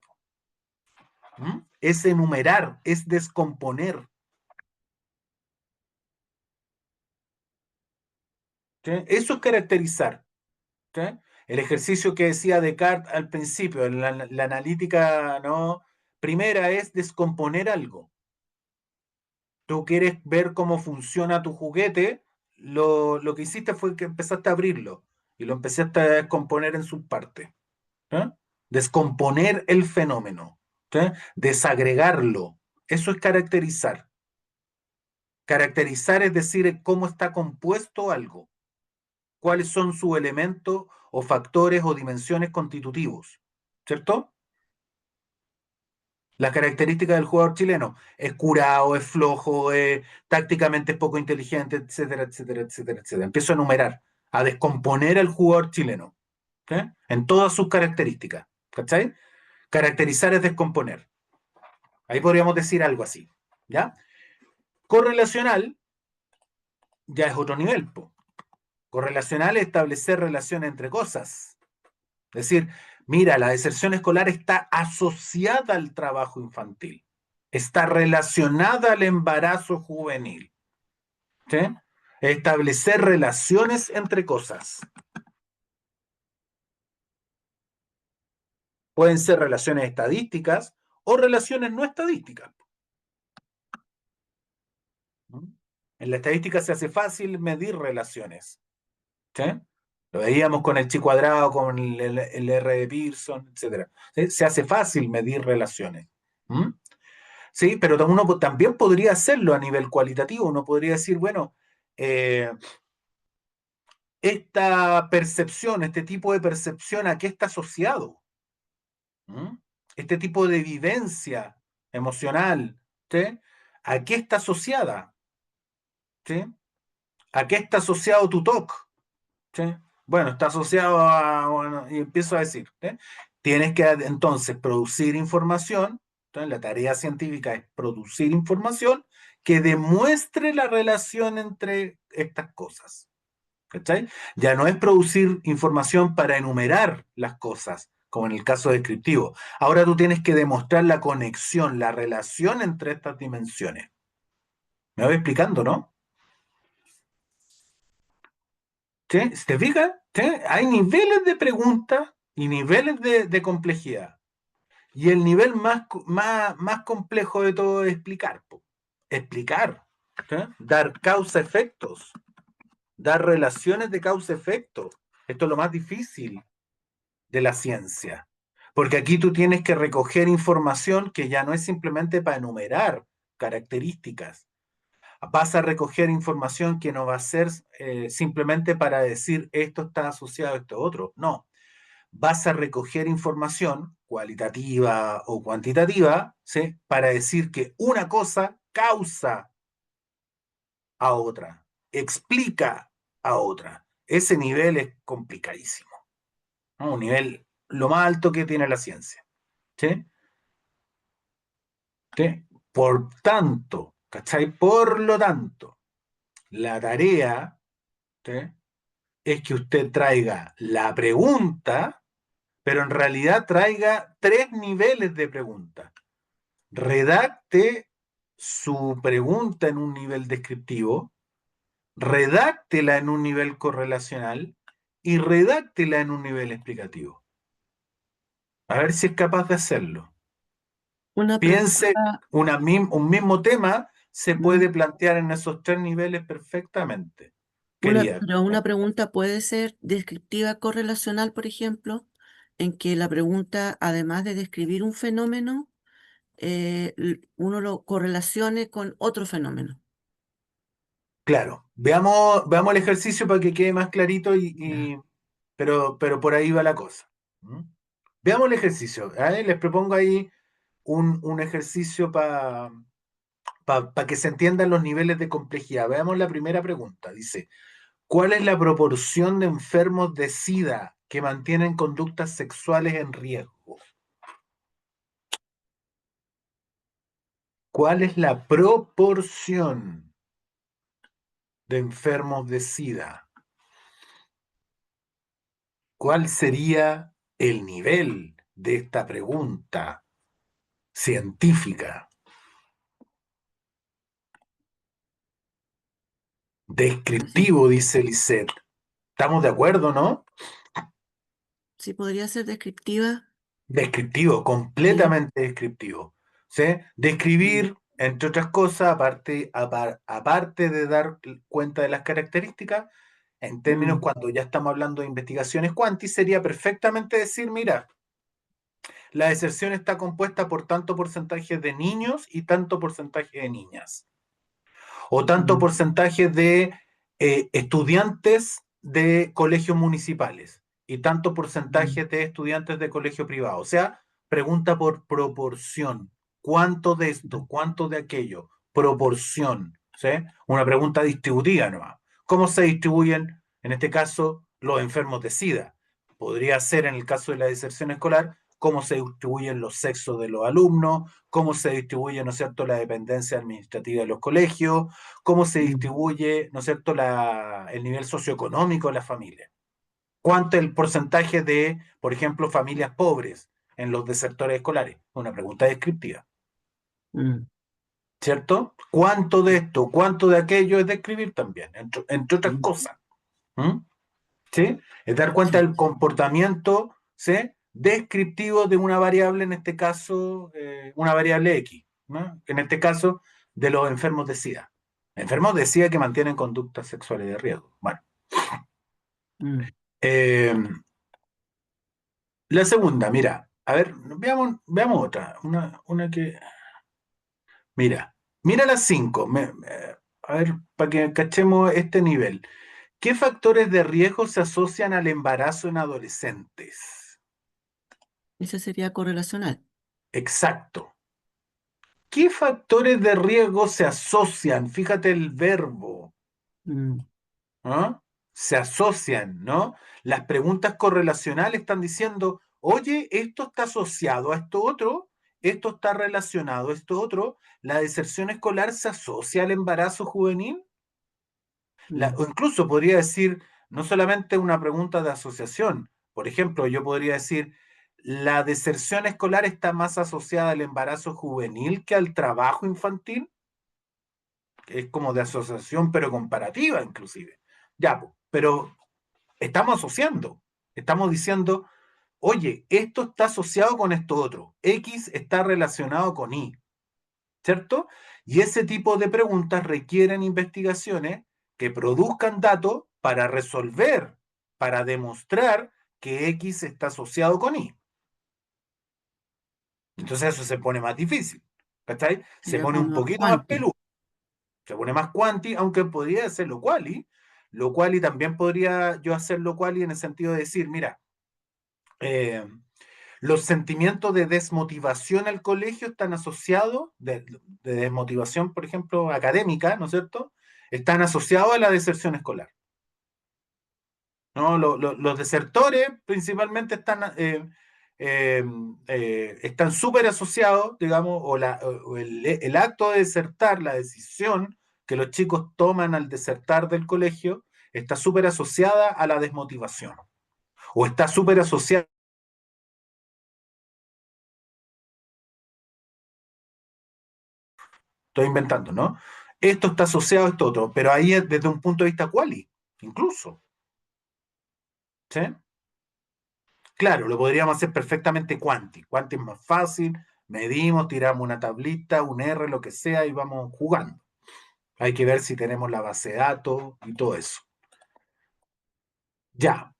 ¿Mm? Es enumerar, es descomponer. ¿Sí? Eso es caracterizar. ¿Sí? El ejercicio que decía Descartes al principio, la analítica, ¿no? Primera es descomponer algo. Tú quieres ver cómo funciona tu juguete, lo que hiciste fue que empezaste a abrirlo y lo empezaste a descomponer en sus partes. ¿Eh? Descomponer el fenómeno, ¿sí? Desagregarlo. Eso es caracterizar. Caracterizar es decir cómo está compuesto algo, cuáles son sus elementos o factores o dimensiones constitutivos, ¿cierto? Las características del jugador chileno. Es curado, es flojo, tácticamente es poco inteligente, etcétera, etcétera, etcétera, etcétera. Empiezo a enumerar, a descomponer al jugador chileno, ¿sí? En todas sus características. ¿Cachai? Caracterizar es descomponer. Ahí podríamos decir algo así. ¿Ya? Correlacional ya es otro nivel. Po. Correlacional es establecer relaciones entre cosas. Es decir, mira, la deserción escolar está asociada al trabajo infantil, está relacionada al embarazo juvenil. ¿Sí? Establecer relaciones entre cosas. Pueden ser relaciones estadísticas o relaciones no estadísticas. ¿Mm? En la estadística se hace fácil medir relaciones. ¿Sí? Lo veíamos con el chi cuadrado, con el R de Pearson, etcétera. ¿Sí? Se hace fácil medir relaciones. ¿Mm? Sí, pero uno también podría hacerlo a nivel cualitativo. Uno podría decir, bueno, eh, esta percepción, este tipo de percepción, ¿a qué está asociado? ¿Mm? Este tipo de vivencia emocional, ¿sí? ¿A qué está asociada? ¿Sí? ¿A qué está asociado tu TOC? ¿Sí? Bueno, está asociado a, bueno, y empiezo a decir, ¿eh? Tienes que entonces producir información, entonces la tarea científica es producir información que demuestre la relación entre estas cosas, ¿cachai? Ya no es producir información para enumerar las cosas, como en el caso descriptivo. Ahora tú tienes que demostrar la conexión, la relación entre estas dimensiones. ¿Me voy explicando, no? ¿Sí? ¿Se te fijas? ¿Sí? Hay niveles de preguntas y niveles de complejidad. Y el nivel más complejo de todo es explicar. Po. Explicar. ¿Sí? Dar causa-efectos. Dar relaciones de causa-efecto. Esto es lo más difícil de la ciencia. Porque aquí tú tienes que recoger información que ya no es simplemente para enumerar características. Vas a recoger información que no va a ser simplemente para decir esto está asociado a esto otro. No, vas a recoger información cualitativa o cuantitativa, ¿sí? Para decir que una cosa causa a otra, explica a otra. Ese nivel es complicadísimo, ¿no? Un nivel lo más alto que tiene la ciencia. ¿Sí? ¿Sí? Por tanto, ¿cachai? Por lo tanto, la tarea, ¿sí? Es que usted traiga la pregunta, pero en realidad traiga tres niveles de pregunta. Redacte su pregunta en un nivel descriptivo, redáctela en un nivel correlacional y redáctela en un nivel explicativo. A ver si es capaz de hacerlo. Una Piense, pregunta, un mismo tema se mm, puede plantear en esos tres niveles perfectamente, querida. pero una pregunta puede ser descriptiva correlacional, por ejemplo, en que la pregunta, además de describir un fenómeno, uno lo correlacione con otro fenómeno. Claro, veamos el ejercicio para que quede más clarito, Ya. pero por ahí va la cosa. ¿Mm? Veamos el ejercicio. ¿Eh? Les propongo ahí un ejercicio para que se entiendan los niveles de complejidad. Veamos la primera pregunta. Dice, ¿cuál es la proporción de enfermos de SIDA que mantienen conductas sexuales en riesgo? ¿Cuál es la proporción de enfermos de SIDA? ¿Cuál sería el nivel de esta pregunta científica? Sí, Descriptivo, dice Lisette. ¿Estamos de acuerdo, no? sí podría ser descriptiva. Descriptivo, Sí. completamente descriptivo. ¿Sí? Mm, Describir, entre otras cosas, aparte de dar cuenta de las características, en términos mm, cuando ya estamos hablando de investigaciones cuanti, sería perfectamente decir, mira, la deserción está compuesta por tanto porcentaje de niños y tanto porcentaje de niñas, o tanto mm, porcentaje de estudiantes de colegios municipales y tanto mm, porcentaje de estudiantes de colegio privado. O sea, pregunta por proporción. ¿Cuánto de esto? mm, ¿Cuánto de aquello? Proporción. ¿Sí? Una pregunta distributiva nomás. ¿Cómo se distribuyen, en este caso, los enfermos de SIDA? Podría ser, en el caso de la deserción escolar, cómo se distribuyen los sexos de los alumnos, cómo se distribuye, ¿no es cierto?, la dependencia administrativa de los colegios, cómo se mm. distribuye, ¿no es cierto?, el nivel socioeconómico de la familia. ¿Cuánto es el porcentaje de, por ejemplo, familias pobres en los desertores escolares? Una pregunta descriptiva, Mm, ¿cierto? ¿Cuánto de esto, cuánto de aquello es describir también, entre otras mm, cosas? ¿Mm? ¿Sí? Es dar cuenta sí. del comportamiento, ¿sí? Descriptivo de una variable, en este caso, una variable X, ¿no? En este caso, de los enfermos de SIDA. Enfermos decía que mantienen conductas sexuales de riesgo. Bueno, Mm. eh, la segunda, mira, a ver, veamos otra, una que, mira, mira las cinco, a ver, para que cachemos este nivel. ¿Qué factores de riesgo se asocian al embarazo en adolescentes? Esa sería correlacional. Exacto. ¿Qué factores de riesgo se asocian? Fíjate el verbo. Mm. ¿Ah? Se asocian, ¿no? Las preguntas correlacionales están diciendo, oye, esto está asociado a esto otro, esto está relacionado a esto otro, la deserción escolar se asocia al embarazo juvenil. Mm. O incluso podría decir, no solamente una pregunta de asociación, por ejemplo, yo podría decir, ¿la deserción escolar está más asociada al embarazo juvenil que al trabajo infantil? Es como de asociación, pero comparativa inclusive. Ya, po, pero estamos asociando, estamos diciendo, oye, esto está asociado con esto otro, X está relacionado con Y, ¿cierto? Y ese tipo de preguntas requieren investigaciones que produzcan datos para resolver, para demostrar que X está asociado con Y. Entonces eso se pone más difícil, ¿cachai? Se Sería pone un como poquito más cuanti. peludo, se pone más cuanti, aunque podría ser lo quali también podría yo hacer lo quali en el sentido de decir, mira, eh, los sentimientos de desmotivación al colegio están asociados, de desmotivación, por ejemplo, académica, ¿no es cierto? Están asociados a la deserción escolar. ¿No? Los desertores principalmente eh, están súper asociados, digamos, o el acto de desertar, la decisión que los chicos toman al desertar del colegio, está súper asociada a la desmotivación. O está súper asociada, estoy inventando, ¿no? Esto está asociado a esto otro, pero ahí es desde un punto de vista quali, incluso, ¿sí? Claro, lo podríamos hacer perfectamente cuanti. Cuanti es más fácil, medimos, tiramos una tablita, un R, lo que sea, y vamos jugando. Hay que ver si tenemos la base de datos y todo eso. Ya.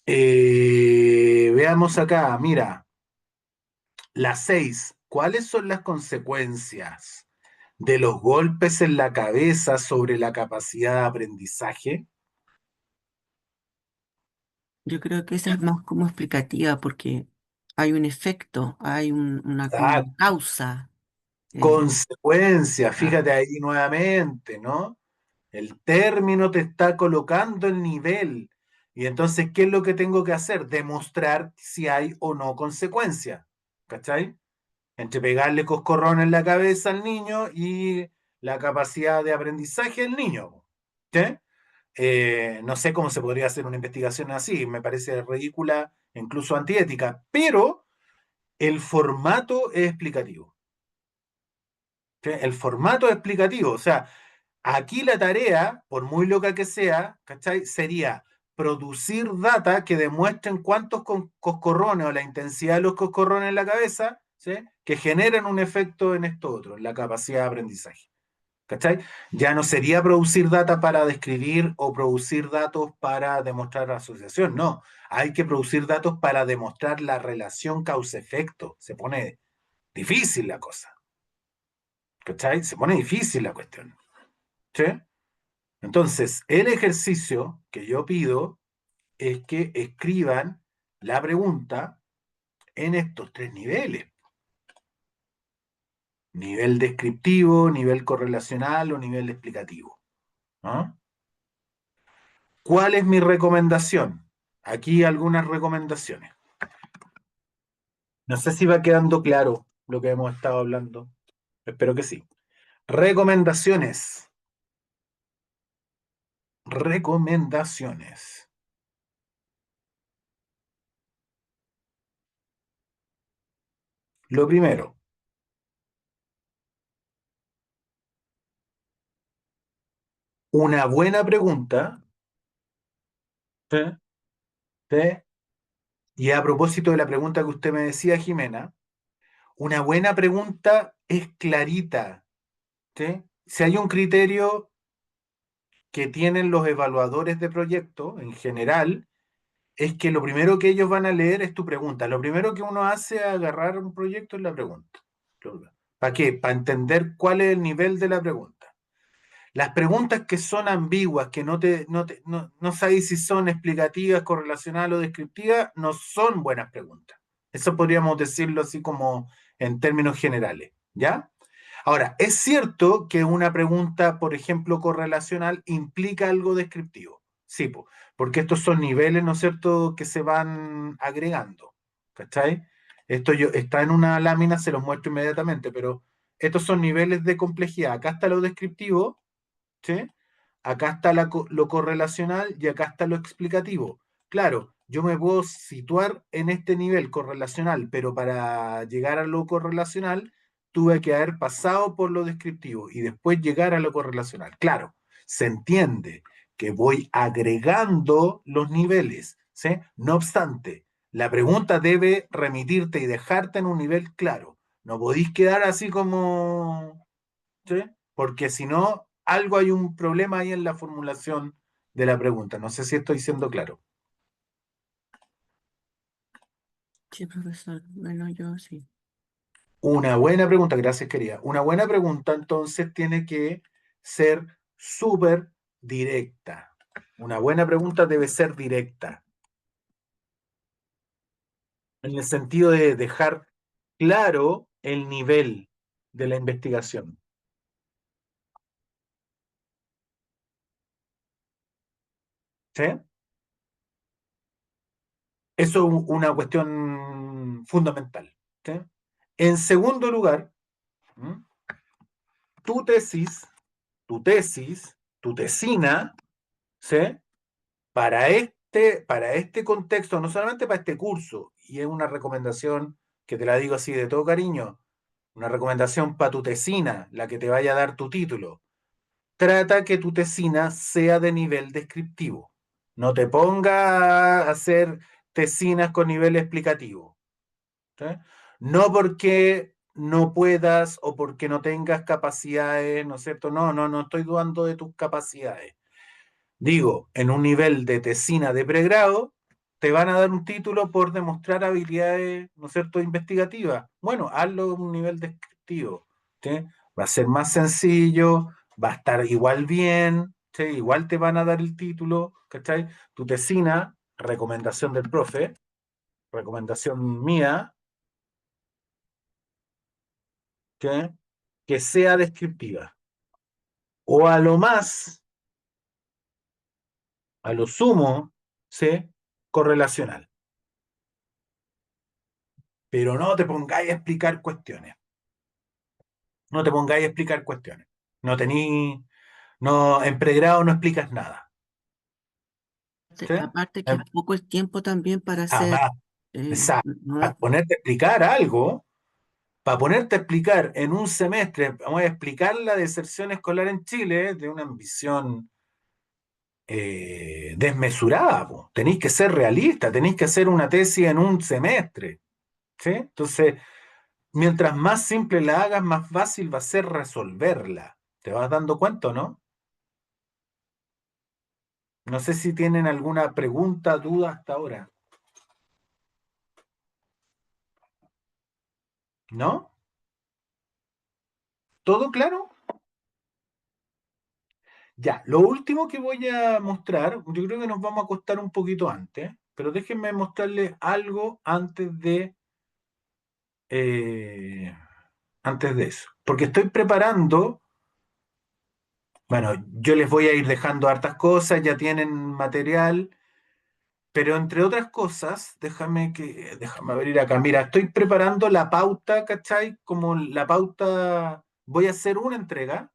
Veamos acá, mira, la 6. ¿Cuáles son las consecuencias de los golpes en la cabeza sobre la capacidad de aprendizaje? Yo creo que esa es más como explicativa porque hay un efecto, hay una Exacto. causa. eh, Consecuencias, ah, fíjate ahí nuevamente, ¿no? El término te está colocando el nivel. Y entonces, ¿qué es lo que tengo que hacer? Demostrar si hay o no consecuencia. ¿Cachai? Entre pegarle coscorrón en la cabeza al niño y la capacidad de aprendizaje del niño. ¿Sí? No sé cómo se podría hacer una investigación así, me parece ridícula, incluso antiética, pero el formato es explicativo. ¿Sí? El formato es explicativo, o sea, aquí la tarea, por muy loca que sea, ¿cachai? Sería producir data que demuestren cuántos coscorrones o la intensidad de los coscorrones en la cabeza, ¿sí? Que generan un efecto en esto otro, en la capacidad de aprendizaje. ¿Cachai? Ya no sería producir data para describir o producir datos para demostrar la asociación, no. Hay que producir datos para demostrar la relación causa-efecto. Se pone difícil la cosa. ¿Cachai? Se pone difícil la cuestión. ¿Sí? Entonces, el ejercicio que yo pido es que escriban la pregunta en estos tres niveles. Nivel descriptivo, nivel correlacional o nivel explicativo. ¿No? ¿Cuál es mi recomendación? Aquí algunas recomendaciones. No sé si va quedando claro lo que hemos estado hablando. Espero que sí. Recomendaciones. Recomendaciones. Lo primero, una buena pregunta. ¿Sí? ¿Sí? Y a propósito de la pregunta que usted me decía, Jimena, una buena pregunta es clarita, ¿sí? si hay un criterio que tienen los evaluadores de proyecto en general, es que lo primero que ellos van a leer es tu pregunta. Lo primero que uno hace a agarrar un proyecto es la pregunta. ¿Para qué? Para entender cuál es el nivel de la pregunta. Las preguntas que son ambiguas, que no sabes si son explicativas, correlacionales o descriptivas, no son buenas preguntas. Eso podríamos decirlo así como en términos generales, ¿ya? Ahora, es cierto que una pregunta, por ejemplo, correlacional, implica algo descriptivo. Sí, porque estos son niveles, ¿no es cierto?, que se van agregando. ¿Cachai? Está en una lámina, se los muestro inmediatamente, pero estos son niveles de complejidad. Acá está lo descriptivo, ¿sí? Acá está lo correlacional y acá está lo explicativo. Claro, yo me puedo situar en este nivel correlacional, pero para llegar a lo correlacional tuve que haber pasado por lo descriptivo y después llegar a lo correlacional. Claro, se entiende que voy agregando los niveles, ¿sí? No obstante, la pregunta debe remitirte y dejarte en un nivel claro. No podéis quedar así como, ¿sí? Porque si no, algo hay un problema ahí en la formulación de la pregunta. No sé si estoy siendo claro. Sí, profesor. Bueno, yo sí. Una buena pregunta, gracias querida. Una buena pregunta entonces tiene que ser súper directa. Una buena pregunta debe ser directa, en el sentido de dejar claro el nivel de la investigación. ¿Sí? Eso es una cuestión fundamental. ¿Sí? En segundo lugar, ¿m? tu tesis, tu tesina, ¿sí? Para este contexto, no solamente para este curso, y es una recomendación que te la digo así de todo cariño, una recomendación para tu tesina, la que te vaya a dar tu título. Trata que tu tesina sea de nivel descriptivo. No te ponga a hacer tesinas con nivel explicativo. ¿Sí? No porque no puedas o porque no tengas capacidades, ¿no es cierto? No estoy dudando de tus capacidades. Digo, en un nivel de tesina de pregrado, te van a dar un título por demostrar habilidades, ¿no es cierto?, investigativas. Bueno, hazlo a un nivel descriptivo, ¿sí? Va a ser más sencillo, va a estar igual bien, ¿sí? Igual te van a dar el título, ¿cachai? Tu tesina, recomendación del profe, recomendación mía, ¿sí? Que sea descriptiva. O a lo más, a lo sumo, ¿sí? Correlacional. Pero no te pongáis a explicar cuestiones. No te pongáis a explicar cuestiones. No tení, no, en pregrado no explicas nada. ¿Sí? Aparte que es poco el tiempo también para hacer, Jamás. Exacto. no Para da- ponerte a explicar algo, para ponerte a explicar en un semestre, vamos a explicar la deserción escolar en Chile de una ambición desmesurada. Po. Tenéis que ser realista, tenéis que hacer una tesis en un semestre. ¿Sí? Entonces, mientras más simple la hagas, más fácil va a ser resolverla. ¿Te vas dando cuenta, no? No sé si tienen alguna pregunta, duda hasta ahora. ¿No? ¿Todo claro? Ya, lo último que voy a mostrar, yo creo que nos vamos a acostar un poquito antes, pero déjenme mostrarles algo eh, antes de eso. Porque estoy preparando, bueno, yo les voy a ir dejando hartas cosas, ya tienen material, pero entre otras cosas, déjame abrir acá. Mira, estoy preparando la pauta, ¿cachai? Como la pauta, voy a hacer una entrega.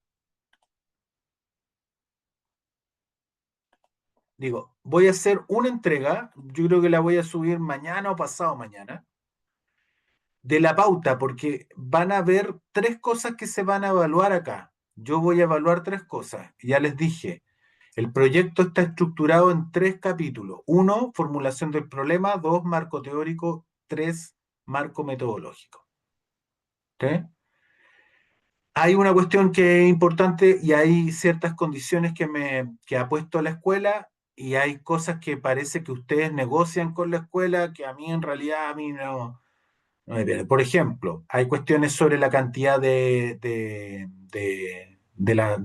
Digo, voy a hacer una entrega, yo creo que la voy a subir mañana o pasado mañana, de la pauta, porque van a haber tres cosas que se van a evaluar acá. Yo voy a evaluar tres cosas. Ya les dije, el proyecto está estructurado en tres capítulos. Uno, formulación del problema. Dos, marco teórico. Tres, marco metodológico. ¿Sí? Hay una cuestión que es importante y hay ciertas condiciones que ha puesto la escuela y hay cosas que parece que ustedes negocian con la escuela que a mí en realidad a mí no me viene. Por ejemplo, hay cuestiones sobre la cantidad de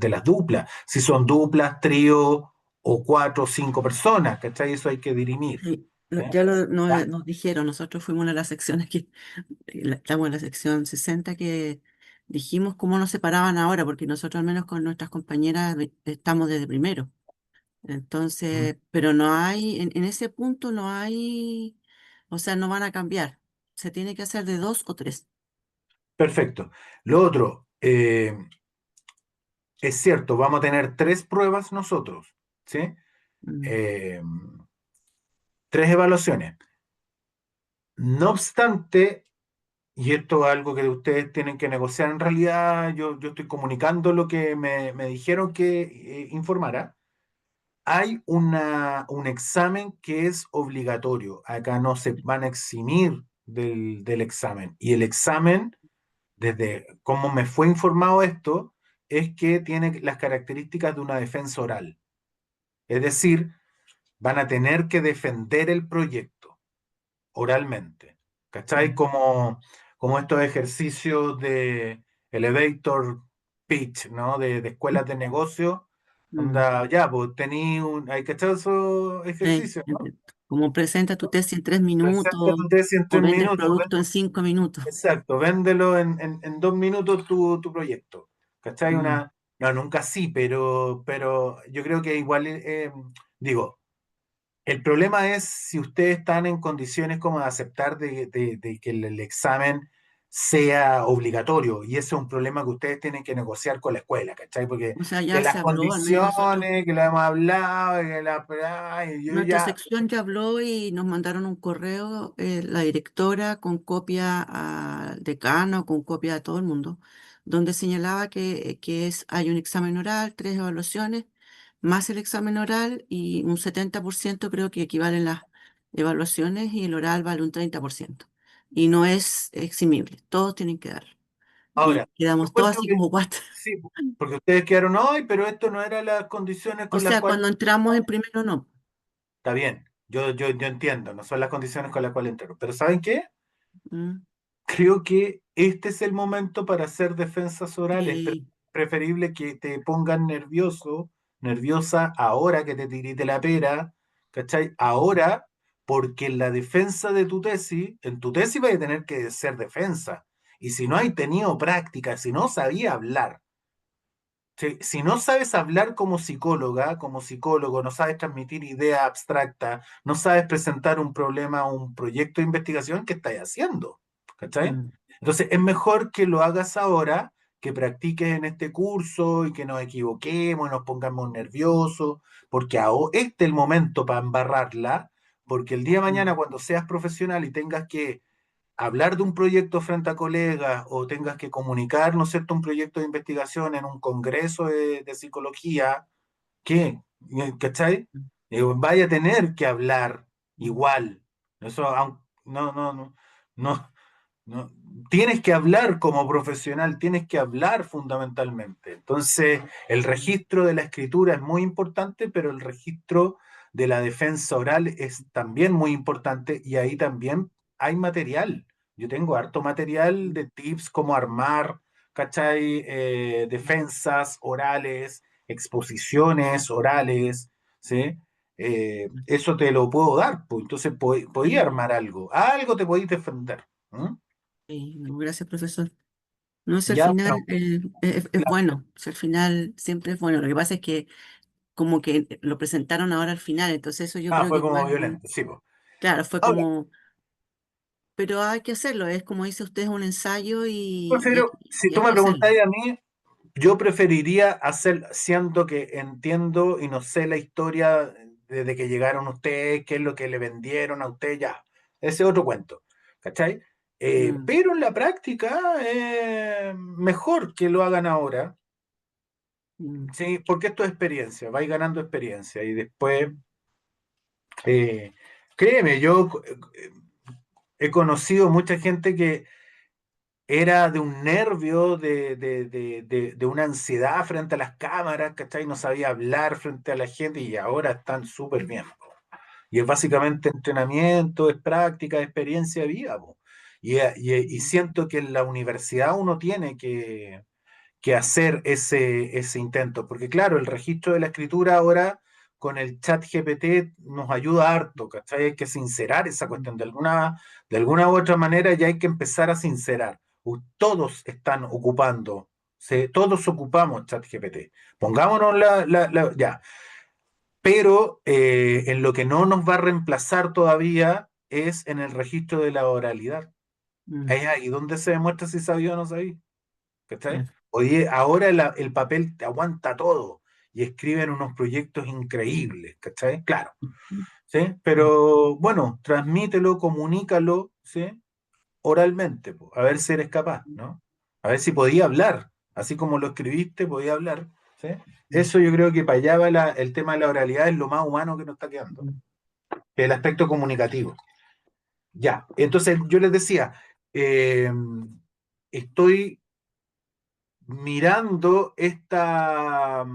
las duplas, si son duplas, trío o cuatro o cinco personas, ¿cachai? Eso hay que dirimir. Sí, ¿Eh? ya ¿Ya? nos dijeron, nosotros fuimos a las secciones que, estamos en la sección 60 que dijimos cómo nos separaban ahora, porque nosotros al menos con nuestras compañeras estamos desde primero. Mm. Entonces, pero no hay, en ese punto no hay, o sea, no van a cambiar. Se tiene que hacer de dos o tres. Perfecto. Lo otro, es cierto, vamos a tener tres pruebas nosotros, ¿sí? Mm, Eh, tres evaluaciones. No obstante, y esto es algo que ustedes tienen que negociar, en realidad yo estoy comunicando lo que me dijeron que informara. Hay un examen que es obligatorio. Acá no se van a eximir del examen. Y el examen, desde cómo me fue informado esto, es que tiene las características de una defensa oral. Es decir, van a tener que defender el proyecto oralmente. ¿Cachai? mm, Como estos ejercicios de elevator pitch, ¿no? De escuelas de negocio. mm. Onda, ya, pues tení hay que echar esos Sí, ejercicios, ¿no? como presenta tu tesis en tres Presenta minutos tu tesis en o tres vende el minutos, producto en 5 minutos. exacto, véndelo en 2 minutos tu proyecto. ¿Cachai? Mm. No, nunca sí, pero yo creo que igual, digo, el problema es si ustedes están en condiciones como de aceptar de que el examen sea obligatorio, y ese es un problema que ustedes tienen que negociar con la escuela, ¿cachai? Porque O sea, que ya se las habló, al menos nosotros. condiciones, que lo hemos hablado, que ay, yo Nuestra ya, sección ya habló y nos mandaron un correo, la directora, con copia al decano, con copia a todo el mundo, donde señalaba hay un examen oral, tres evaluaciones, más el examen oral y un 70% creo que equivalen las evaluaciones y el oral vale un 30%. Y no es eximible, todos tienen que dar. ahora, Y yo quedamos todos encuentro así que como, ¿what? sí, porque ustedes quedaron, ay, pero esto no eran las condiciones O con las sea, cuales cuando entramos en primero no. está bien, yo entiendo, no son las condiciones con las cuales entraron, pero ¿saben qué? Mm, Creo que este es el momento para hacer defensas orales. sí. Preferible que te pongan nervioso, nerviosa ahora que te tiriste la pera, ¿cachai? Ahora, porque en la defensa de tu tesis, en tu tesis vas a tener que ser defensa. Y si no hay tenido práctica, si no sabía hablar, si no sabes hablar como psicóloga, como psicólogo, no sabes transmitir ideas abstractas, no sabes presentar un problema o un proyecto de investigación, ¿qué estás haciendo? ¿Cachai? Mm, Entonces, es mejor que lo hagas ahora, que practiques en este curso y que nos equivoquemos, nos pongamos nerviosos, porque este es el momento para embarrarla, porque el día de mm, mañana cuando seas profesional y tengas que hablar de un proyecto frente a colegas o tengas que comunicar, ¿no es cierto?, un proyecto de investigación en un congreso de psicología, ¿qué? ¿Cachai? Vaya a tener que hablar mm, igual. Eso, no, no. Tienes que hablar como profesional, tienes que hablar fundamentalmente. Entonces, el mm, registro de la escritura es muy importante, pero el registro de la defensa oral es también muy importante y ahí también hay material. Yo tengo harto material mm, de tips como armar, ¿cachai? mm, Defensas orales, exposiciones orales, ¿sí? mm. Eso te lo puedo dar, pues. Entonces podía Sí, armar algo, algo te podéis defender. ¿Mm? sí, no, gracias, profesor. No sé, al Ya, final bueno, es bueno, si al final siempre es bueno. Lo que pasa es que como que lo presentaron ahora al final, entonces eso yo creo que fue como igual, violento, sí, pues. claro, fue Ahora, como, pero hay que hacerlo, es como dice usted, es un ensayo si y tú hay me que hacerlo. preguntáis a mí, yo preferiría hacer, siendo que entiendo y no sé la historia desde que llegaron ustedes, qué es lo que le vendieron a ustedes, ya, ese es otro cuento, ¿cachai? Mm, Pero en la práctica, mejor que lo hagan ahora, mm, ¿sí? Porque esto es experiencia, vais ganando experiencia y después, eh, créeme, yo he conocido mucha gente era de un nervio, de una ansiedad frente a las cámaras, ¿cachai? No sabía hablar frente a la gente y ahora están súper bien. Po. Y es básicamente entrenamiento, es práctica, es experiencia de vida. Po. Y siento que en la universidad uno tiene que hacer ese intento, porque claro, el registro de la escritura ahora con el chat GPT nos ayuda harto, ¿cachai? Hay que sincerar esa cuestión de alguna u otra manera, ya hay que empezar a sincerar. Todos están ocupando, todos ocupamos chat GPT. Pongámonos ya, pero en lo que no nos va a reemplazar todavía es en el registro de la oralidad. Mm, Es ahí donde se demuestra si sabía o no sabía. ¿Cachai? claro. Oye, ahora el papel te aguanta todo y escriben unos proyectos increíbles, ¿cachai? Claro, ¿sí? Pero bueno, transmítelo, comunícalo, ¿sí? Oralmente, po, a ver si eres capaz, ¿no? A ver si podía hablar, así como lo escribiste, podía hablar, ¿sí? Eso yo creo que para allá va el tema de la oralidad, es lo más humano que nos está quedando, el aspecto comunicativo. Ya, entonces yo les decía, eh, estoy mirando esta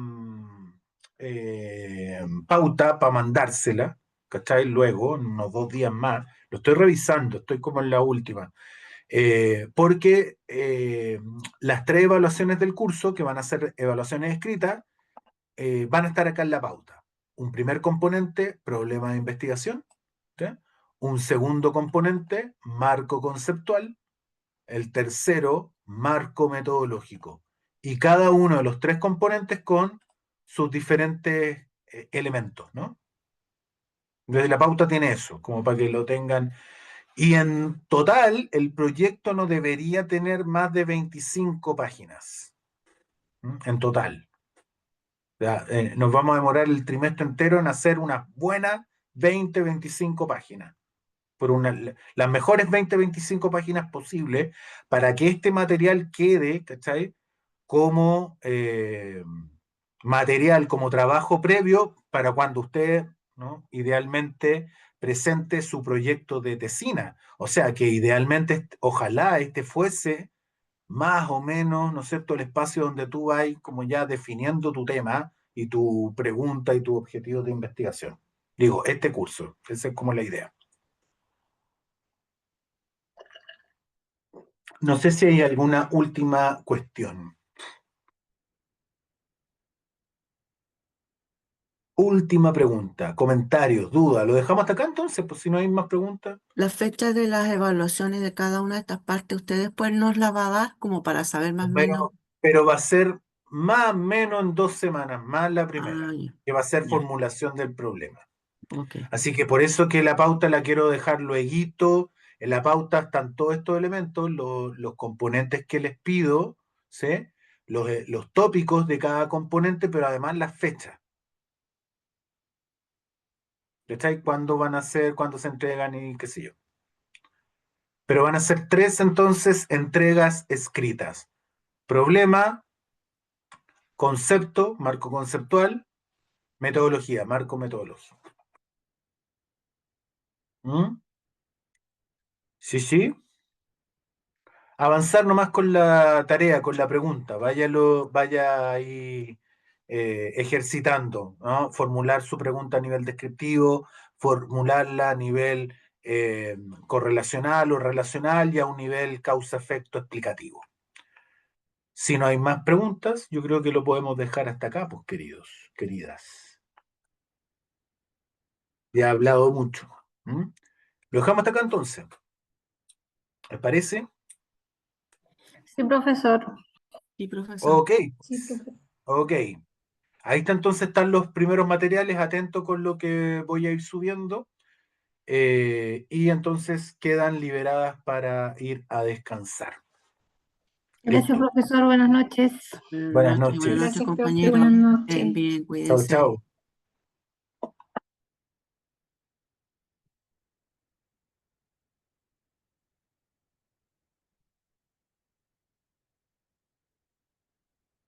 pauta para mandársela, ¿cachai? Luego, en unos 2 días más, lo estoy revisando, estoy como en la última, porque las 3 evaluaciones del curso, que van a ser evaluaciones escritas, van a estar acá en la pauta. Un primer componente, problema de investigación, ¿sí? Un segundo componente, marco conceptual, el tercero, marco metodológico. Y cada uno de los 3 componentes con sus diferentes elementos, ¿no? Desde la pauta tiene eso, como para que lo tengan. Y en total, el proyecto no debería tener más de 25 páginas. ¿M? En total. O sea, nos vamos a demorar el trimestre entero en hacer unas buenas 20, 25 páginas. Las mejores 20, 25 páginas posibles para que este material quede, ¿cachai? Como material, como trabajo previo para cuando usted, ¿no? Idealmente presente su proyecto de tesina. O sea, que idealmente, ojalá este fuese más o menos, ¿no es cierto?, el espacio donde tú vas como ya definiendo tu tema y tu pregunta y tu objetivo de investigación. Digo, este curso, esa es como la idea. No sé si hay alguna última cuestión. Última pregunta, comentarios, dudas. ¿Lo dejamos hasta acá entonces? Pues si no hay más preguntas. La fecha de las evaluaciones de cada una de estas partes, ¿usted después nos la va a dar como para saber más o menos? Pero va a ser más o menos en 2 semanas, más la Ah, primera, ya, que va a ser ya, formulación del problema. ok. Así que por eso que la pauta la quiero dejar lueguito. En la pauta están todos estos elementos, los componentes que les pido, ¿sí? Los tópicos de cada componente, pero además las fechas. ¿Cachai? ¿Cuándo van a ser, cuándo se entregan y qué sé yo? Pero van a ser 3 entonces entregas escritas. Problema, concepto, marco conceptual, metodología, marco metodológico. ¿Mm? Sí, sí. Avanzar nomás con la tarea, con la pregunta. Vaya ahí ejercitando, ¿no? Formular su pregunta a nivel descriptivo, formularla a nivel correlacional o relacional y a un nivel causa-efecto explicativo. Si no hay más preguntas, yo creo que lo podemos dejar hasta acá, pues, queridos, queridas. Ya he hablado mucho. ¿Mm? Lo dejamos hasta acá entonces. ¿Les parece? Sí, profesor. Sí, profesor. Ok, Sí, pues. profesor. Ok. Ahí está entonces están los primeros materiales, atento con lo que voy a ir subiendo. Y entonces quedan liberadas para ir a descansar. Gracias, Listo. profesor. Buenas noches. Buenas Buenas noches. noches, Gracias, profe. Buenas compañeros. Estén noches. bien, Chao, cuídense. chao.